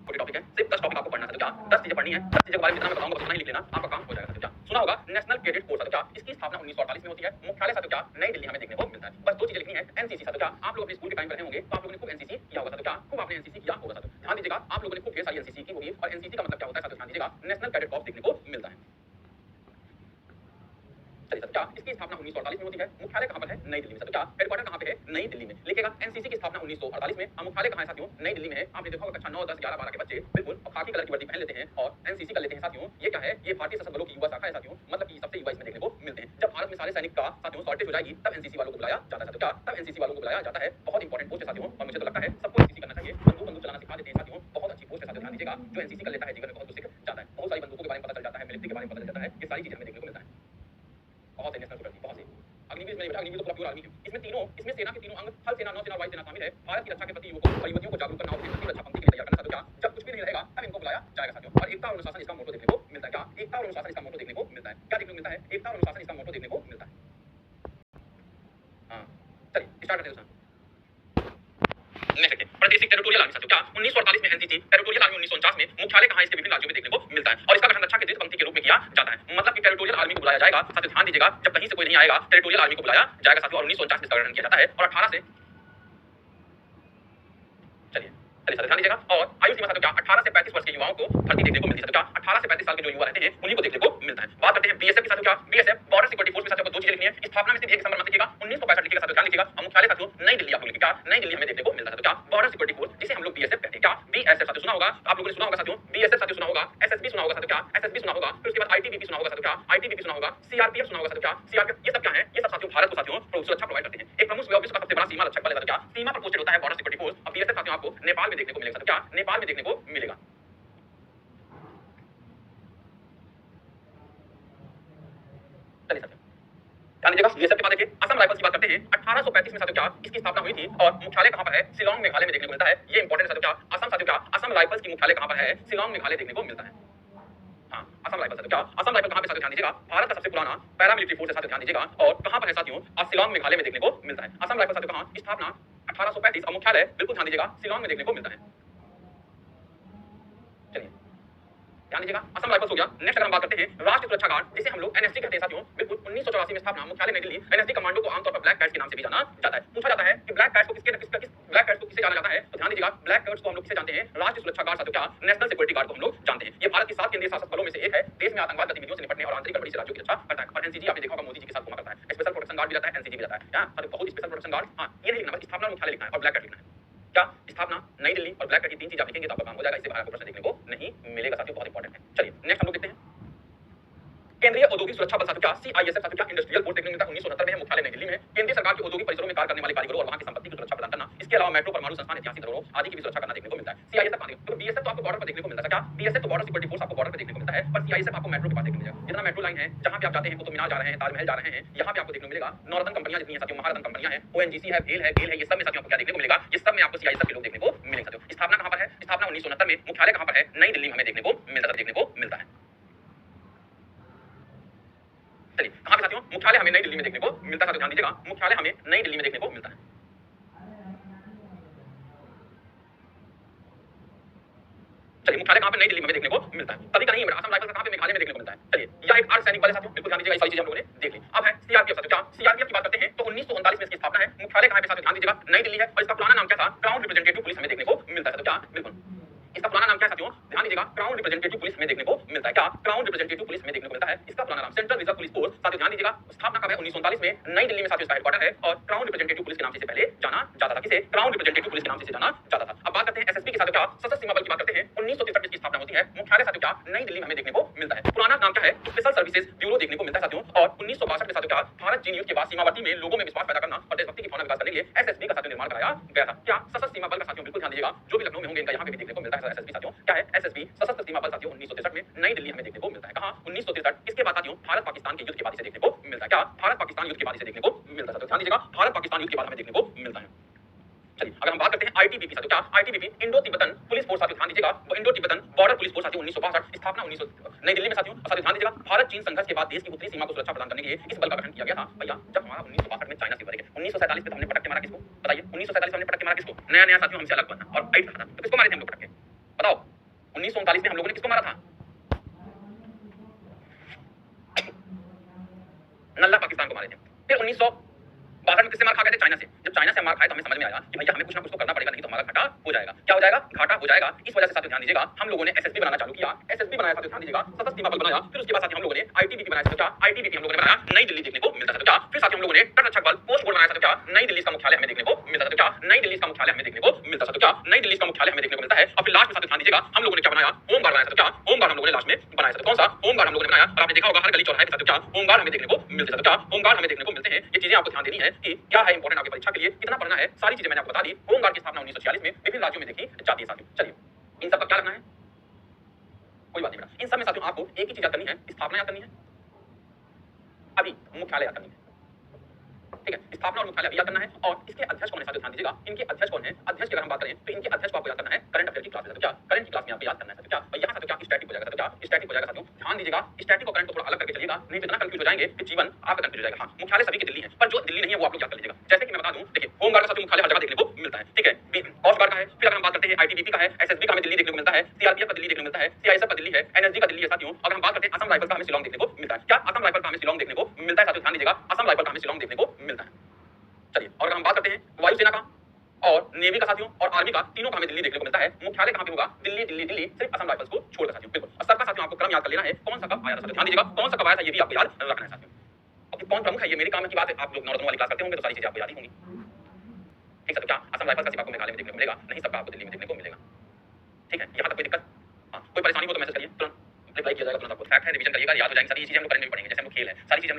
S1: छोटी टॉपिक है, सिर्फ 10 टॉपिक आपको पढ़ना है साथियों, क्या 10 चीजें पढ़नी है, 10 चीजों के बारे में जितना मैं बताऊंगा बस उतना ही लिख लेना, आपका काम हो जाएगा साथियों। क्या सुना होगा नेशनल कैडेट कोर साथियों, क्या इसकी स्थापना 1948 में होती है, मुख्यालय साथियों क्या नई दिल्ली हमें देखने को मिलता है। बस दो चीजें लिखनी है, एनसीसी साथियों, क्या आप लोग अपने स्कूल के टाइम पर रहे होंगे तो आप लोगों ने खूब एनसीसी किया होगा साथियों, क्या खूब आपने एनसीसी किया होगा साथियों। ध्यान दीजिएगा आप लोगों ने खूब ढेर सारी एनसीसी की होगी, और एनसीसी का मतलब क्या होता है साथियों, ध्यान दीजिएगा नेशनल कैडेट कॉर्प्स देखने को मिलता है। चलिए सर, क्या इसकी स्थापना 1948 में होती है, मुख्यालय कहां पर है, नई दिल्ली में साथियों, क्या हेडक्वार्टर कहां पे है, नई दिल्ली में। लिखेगा एनसीसी की स्थापना 1948 में, और मुख्यालय कहां है साथियों, नई दिल्ली में है। आपने देखा होगा कक्षा 9, 10, 11, 12 के बच्चे बिल्कुल खाकी कलर की वर्दी पहन लेते हैं और एनसीसी कर लेते हैं साथियों। ये क्या है, ये भारतीय सशस्त्र बलों की युवा शाखा है साथियों, मतलब कि सबसे युवा इसमें देखने को मिलते हैं। जब भारत में सारे सैनिक का साथियों शॉर्टेज हो जाएगी तब एनसीसी वालों को बुलाया जाता है साथियों, क्या तब एनसीसी वालों को बुलाया जाता है। बहुत इंपॉर्टेंट पोस्ट है साथियों, और मुझे तो लगता है सबको एनसीसी करना चाहिए। बंदूक चलाना सिखा देते हैं साथियों, बहुत अच्छी पोस्ट है साथियों। ध्यान दीजिएगा जो एनसीसी कर लेता है जीवन में बहुत कुछ सीख जाता है, बहुत सारी बंदूकों के बारे में पता चल जाता है, मिलिट्री के बारे में पता चल जाता है, ये सारी चीजें हमें देखने को मिलता है। बहुत से नेशनल सिक्योरिटी, बहुत से अग्निवीर में बेटा, अग्निवीर तो पूरा प्योर आर्मी है। इसमें तीनों, इसमें सेना के तीनों अंग, थल सेना, नौ सेना, वायु सेना शामिल है। भारत की रक्षा के प्रति युवकों और युवतियों को जागरूक करना और देश की रक्षा पंक्ति के लिए तैयार करना साथियों, क्या जब कुछ भी नहीं रहेगा तब इनको बुलाया जाएगा साथियों। और एकता और अनुशासन इसका मोटो देखने को मिलता है, क्या एकता और अनुशासन इसका मोटो देखने को मिलता है, क्या देखने को मिलता है, एकता और अनुशासन इसका मोटो देखने को मिलता है। हाँ चलिए स्टार्ट करते हैं दोस्तों। प्रादेशिक टेरिटोरियल आर्मी साथियों, क्या 1948 में एनसीसी, टेरिटोरियल आर्मी 1949 में, मुख्यालय कहां है इसके विभिन्न राज्यों में देखने को मिलता है, और इसका गठन रक्षा के द्वितीय पंक्ति के रूप में किया जाता है। मतलब कि टेरिटोरियल आर्मी को बुलाया जाएगा साथियों, ध्यान दीजिएगा जब कहीं से कोई नहीं आएगा टेरिटोरियल आर्मी को बुलाया जाएगा साथियों, और 1949 में इसका गठन किया जाता है, और 18 से चलिए चलिए साथियों ध्यान दीजिएगा। और आयु सीमा साथियों क्या 18 से 35 वर्ष के युवाओं को भर्ती देखने को मिलती है साथियों, क्या 18 से 35 साल के जो युवा रहते हैं उन्हीं को देखने को मिलता है। बात करते हैं बीएसएफ की साथियों, क्या बीएसएफ बॉर्डर सिक्योरिटी फोर्स में साथियों को दो चीजें लिखनी है, स्थापना में सिर्फ 1 दिसंबर मत लिखिएगा, 1965 लिखिएगा साथियों, ध्यान लिखिएगा। और मुख्यालय साथियों नई दिल्ली आप लोग लिखिएगा, नई दिल्ली हमें देखने को मिलता है साथियों, क्या बॉर्डर सिक्योरिटी फोर्स जिसे हम लोग बीएसएफ कहते हैं। क्या बीएसएफ साथियों सुना होगा आप लोगों ने, सुना होगा साथियों बीएसएफ साथियों, सुना होगा एसएसबी, सुना होगा साथियों, क्या एसएसबी सुना होगा, फिर उसके बाद आईटीबीपी सुना होगा साथियों, क्या आईटीबीपी सुना होगा, सीआरपीएफ सुना होगा साथियों, क्या सीआरपीएफ। ये सब क्या है, ये सब साथियों भारत को साथियों सुरक्षा प्रोवाइड करते हैं। एक प्रमुख विश्व का सबसे बड़ा सीमा रक्षक बल है साथियों, क्या सीमा पर पोस्टेड होता है बॉर्डर सिक्योरिटी फोर्स। और बीएसएफ साथियों आपको नेपाल में देखने को मिलेगा साथियों, क्या नेपाल में देखने को मिलेगा। चलिए साथियों ध्यान दीजिएगा बीएसएफ के बाद देखिए असम राइफल्स की बात करते हैं। 1835 में साथियों क्या इसकी स्थापना हुई थी, और मुख्यालय कहां पर है, शिलांग मेघालय में देखने को मिलता है। ये इंपॉर्टेंट है साथियों, क्या असम साथियों, क्या असम राइफल्स की मुख्यालय कहां पर है, शिलांग मेघालय देखने को मिलता है। हाँ असम राइफल साथियों, क्या असम राइफल कहां पे साथियों, ध्यान दीजिएगा भारत का सबसे पुराना पैरामिलिट्री फोर्स है साथियों, ध्यान दीजिएगा। और कहां पर है साथियों, शिलांग मेघालय में देखने को मिलता है। असम राइफल साथियों कहां स्थापना 1835, और मुख्यालय बिल्कुल ध्यान दीजिएगा शिलांग में देखने को मिलता है। चलिए ध्यान दीजिएगा असम राइफल्स हो गया। नेक्स्ट अगर हम बात करते हैं राष्ट्रीय सुरक्षा गार्ड जिसे हम लोग एनएसजी कहते हैं साथियों, बिल्कुल 1984 में स्थापना, मुख्यालय नई दिल्ली। एनएसजी कमांडो को आमतौर पर ब्लैक कैट्स के नाम से भी जाना जाता है। पूछा जाता है कि ब्लैक कैट्स को ब्लैक कैट्स को किसे जाना जाता है, तो ध्यान दीजिएगा ब्लैक कैट्स को हम लोग किसे जानते हैं, राष्ट्रीय सुरक्षा गार्ड साथियों, क्या नेशनल सिक्योरिटी गार्ड को हम लोग जानते हैं। ये भारत की 7 केंद्रीय शासक बलों में से एक है, देश में आतंकवाद गतिविधियों से निपटने और आंतरिक गड़बड़ी से राज्यों की रक्षा करता है। और एनसीजी आपने देखा होगा मोदी जी के साथ घुमा करता है, स्पेशल प्रोटेक्शन गार्ड भी रहता है, एनसीजी भी रहता है, यहां बहुत स्पेशल प्रोटेक्शन गार्ड। हां ये नहीं लिखना, बस स्थापना मुख्यालय लिखना है और ब्लैक कैट लिखना है। क्या स्थापना नई दिल्ली और ब्लैक कैट, की 3 चीज आप लिखेंगे तो आपका काम हो जाएगा, इससे बाहर आपको प्रश्न देखने को नहीं मिलेगा साथियों, बहुत इंपॉर्टेंट है। चलिए नेक्स्ट हम लोग देखते हैं केंद्रीय औद्योगिक सुरक्षा बल साथियों, क्या सीआईएसएफ साथियों, क्या इंडस्ट्रियल फोर्स देखने को मिलता है, 1969 में है, मुख्यालय नई दिल्ली में है। केंद्रीय सरकार के औद्योगिक परिसरों में कार्य करने वाले कारीगरों और वहां की संपत्ति की सुरक्षा प्रदान करना, इसके अलावा मेट्रो, परमाणु संस्थान, ऐतिहासिक धरोहरों आदि की भी सुरक्षा करना देखने को मिलता है। सीआईएसएफ आदि तो बीएसएफ तो आपको बॉर्डर पर देखने को मिलता है, क्या बीएसएफ तो बॉर्डर सिक्योरिटी फोर्स आपको बॉर्डर पर देखने को मिलता है, पर सीआईएसएफ आपको मेट्रो के पास देखने को मिलेगा। जितना मेट्रो लाइन है जहां पे आप जाते हैं, कुतुब मीनार जा रहे हैं, ताजमहल जा रहे हैं, यहां पे आपको देखने को मिलेगा। नॉर्दर्न कंपनियां जितनी है साथियों, महारत्न कंपनियां हैं, ओएनजीसी है, भेल है, गेल है, ये सब में साथियों आपको क्या देखने को मिलेगा, ये सब में आपको सीआईएसएफ के लोग देखने को मिलेंगे साथियों। स्थापना कहां पर है, स्थापना 1969 में, मुख्यालय कहां पर है, नई दिल्ली में हमें देखने को मिलता है। चलिए कहां पे साथियों, मुख्यालय हमें नई दिल्ली में देखने को मिलता है साथियों, ध्यान दीजिएगा मुख्यालय हमें नई दिल्ली में देखने को मिलता है। चलिए मुख्यालय कहां पे, नई दिल्ली में देखने को मिलता है। तभी का नहीं है बेटा, असम राइफल्स कहां पे, मेघालय में देखने को मिलता है। चलिए यह एक अर्धसैनिक बल है साथियों, बिल्कुल ध्यान दीजिएगा, ये सारी चीजें हम लोगों ने देख ली। अब है सीआरपीएफ साथियों, क्या सीआरपीएफ की बात करते हैं तो 1939 में इसकी स्थापना है, मुख्यालय कहां पे साथियों, ध्यान दीजिएगा नई दिल्ली है। और इसका पुराना नाम क्या था, क्राउन रिप्रेजेंटेटिव पुलिस हमें देखने को मिलता है साथियों, क्या बिल्कुल इसका पुराना नाम क्या है साथियों, ध्यान दीजिएगा क्राउन रिप्रेजेंटेटिव पुलिस हमें देखने को मिलता है। क्या क्राउन रिप्रेजेंटेटिव पुलिस हमें देखने को मिलता है, इसका पुराना नाम सेंट्रल रिजर्व पुलिस फोर्स साथियों, ध्यान दीजिएगा स्थापना कब है, 1939 में, नई दिल्ली में साथियों इसका हेडक्वार्टर है। और क्राउन रिप्रेजेंटेटिव पुलिस के नाम से पहले जाना जाता था, किसे, क्राउन रिप्रेजेंटेटिव पुलिस के नाम से जाना जाता था। अब बात करते हैं एसएसबी के साथियों, क्या सशस्त्र सीमा बल की बात करते हैं, 1963 में इसकी स्थापना होती है, मुख्यालय साथियों क्या नई दिल्ली में हमें देखने को मिलता है। पुराना नाम क्या है, स्पेशल सर्विसेज ब्यूरो देखने को मिलता है साथियों। और 1962 में साथियों क्या भारत चीन युद्ध के बाद सीमावर्ती में लोगों में विश्वास पैदा करना और देशभक्ति की भावना विकास करने के लिए एसएसबी का साथियों निर्माण कराया गया था। क्या सशस्त्र सीमा बल का साथियों, बिल्कुल ध्यान दीजिएगा जो भी लखनऊ में होंगे इनका यहाँ पे भी देखने को मिलता है एसएसबी साथियों, क्या है एसएसबी सशस्त्र सीमा बल साथियों, 1963 में नई दिल्ली हमें देखने को मिलता है। कहां, 1963। इसके बाद साथियों भारत पाकिस्तान के युद्ध के बाद इसे देखने को मिलता है, क्या भारत पाकिस्तान युद्ध के बाद इसे देखने को मिलता है साथियों, ध्यान दीजिएगा भारत पाकिस्तान युद्ध के बाद हमें देखने को मिलता है। चलिए अगर हम बात करते हैं आईटीबीपी साथियों, क्या ITBP Indo Tibetan police force साथियों, ध्यान दीजिएगा, वो Indo Tibetan border police force साथियों 1962, स्थापना 1900 नई दिल्ली में साथियों। साथियों ध्यान दीजिएगा, भारत चीन संघर्ष के बाद देश की उत्तरी सीमा को सुरक्षा प्रदान करने के लिए इस बल का गठन किया गया था भैया जब हमारा 1962 में चाइना से उभर गया। 1947 में तो हमने पटक के मारा किसको, बताइए 1947 में हमने पटक के मारा किसको, नया नया साथियों हमसे अलग बना और फाइट था, तो किसको मारे थे हम लोग पटक के, बताओ 1939 में हम लोगों ने किसको मारा था, नल्ला पाकिस्तान को मारे थे। फिर 1962 में किससे मार खा गए थे, चाइना से। जब चाइना से मार खाए तो हमें समझ में आया कि भैया हमें कुछ ना कुछ तो करना पड़ेगा, नहीं तो हमारा घाटा हो जाएगा। क्या हो जाएगा, घाटा हो जाएगा। इस वजह से साथियों ध्यान दीजिएगा, हम लोगों ने एसएसबी बनाना चालू किया, एसएसबी बनाया साथियों, ध्यान दीजिएगा, सशस्त्र सीमा बल बनाया। फिर उसके बाद साथियों हम लोगों ने आईटीबीपी बनाया साथियों, क्या आईटीबीपी हम लोगों ने बनाया, नई दिल्ली देखने को मिलता है क्या। फिर साथियों हम लोगों ने तटरक्षक बल पोस्ट बोर्ड बनाया साथियों, क्या नई दिल्ली का मुख्यालय हमें देखने को मिलता है क्या, नई दिल्ली का मुख्यालय हमें देखने को मिलता है क्या, नई दिल्ली का मुख्यालय हमें देखने को मिलता है। और फिर लास्ट में साथियों ध्यान दीजिएगा, हम लोगों ने क्या बनाया, होम गार्ड बनाया साथियों, क्या होम गार्ड हम लोगों ने लास्ट में बनाया साथियों। कौन सा होम गार्ड हम लोगों ने बनाया, और आपने देखा होगा हर गली चौराहे पे साथियों क्या होम गार्ड हमें देखने को मिलते हैं, क्या होम गार्ड हमें देखने को मिलते हैं। ये चीजें आपको ध्यान देनी है कि क्या है इंपॉर्टेंट आपकी परीक्षा के लिए, कितना पढ़ना है, सारी चीजें मैंने आपको बता दी। होम गार्ड की स्थापना 1946 में विभिन्न राज्यों में देखी जाती है साथियों। चलिए इन सब का क्या करना है, कोई बात नहीं बेटा, इन सब में साथियों आपको एक ही चीज याद करनी है, स्थापना याद करनी है, अभी मुख्यालय याद करनी है, ठीक है, स्थापना और मुख्यालय याद करना है। और इसके अध्यक्ष कौन है साथियों, ध्यान दीजिएगा, इनके अध्यक्ष कौन है। अध्यक्ष की अगर हम बात करें तो इनके अध्यक्ष को आपको याद करना है करंट अफेयर की क्लास में, क्या करंट की क्लास में आपको याद करना है साथियों, क्या और यहाँ साथियों क्या स्टैटिक हो जाएगा साथियों, क्या स्टैटिक हो जाएगा साथियों। ध्यान दीजिएगा, स्टैटिक और करंट को थोड़ा अलग करके चलिएगा, नहीं तो इतना कंफ्यूज हो जाएंगे कि जीवन आपका कंफ्यूज हो जाएगा। हाँ मुख्यालय सभी के दिल्ली है, पर जो दिल्ली नहीं है वो आप लोग याद कर लीजिएगा। जैसे कि मैं बता दूं, देखिए होम गार्ड का साथियों मुख्यालय हर जगह देखने को मिलता है, ठीक है, कोस्ट गार्ड का है। फिर अगर हम बात करते हैं आईटीबीपी का है, एसएसबी का हमें दिल्ली देखने को मिलता है, सीआरपीएफ का दिल्ली देखने को मिलता है, सीआईएसएफ का दिल्ली है, एनएसजी का दिल्ली है साथियों। अगर हम बात करते हैं असम राइफल का हमें शिलांग देखने को मिलता है, क्या असम राइफल का हमें शिलांग देखने को मिलता है साथियों, ध्यान दीजिएगा, असम राइफल का हमें शिलांग देखने को मिलता है। चलिए और अगर हम बात करते हैं वायुसेना का और नेवी का साथियों और आर्मी का, तीनों का हमें दिल्ली देखने को मिलता है। मुख्यालय कहां पे होगा, दिल्ली दिल्ली दिल्ली, सिर्फ असम राइफल्स को छोड़कर साथियों, बिल्कुल। और सबका साथियों आपको क्रम याद कर लेना है, कौन सा कब आया था साथियों, ध्यान दीजिएगा, कौन सा कब आया था ये भी आपको याद रखना है साथियों। अब कौन प्रमुख है ये मेरे काम की बात है, आप लोग नॉर्दर्न वाली क्लास करते होंगे तो सारी चीजें आपको याद ही होंगी, ठीक है। तो क्या असम राइफल्स का सिर्फ आपको मेघालय में देखने को मिलेगा, नहीं सबका आपको दिल्ली में देखने को मिलेगा, ठीक है। यहाँ तक कोई दिक्कत, हाँ कोई परेशानी हो तो मैसेज करिए, तुरंत रिप्लाई किया जाएगा, तुरंत आपको फैक्ट है, रिवीजन करिएगा, याद हो जाएंगे सारी चीजें। हम लोग करंट में पढ़ेंगे, जैसे हम लोग खेल है, सारी चीजें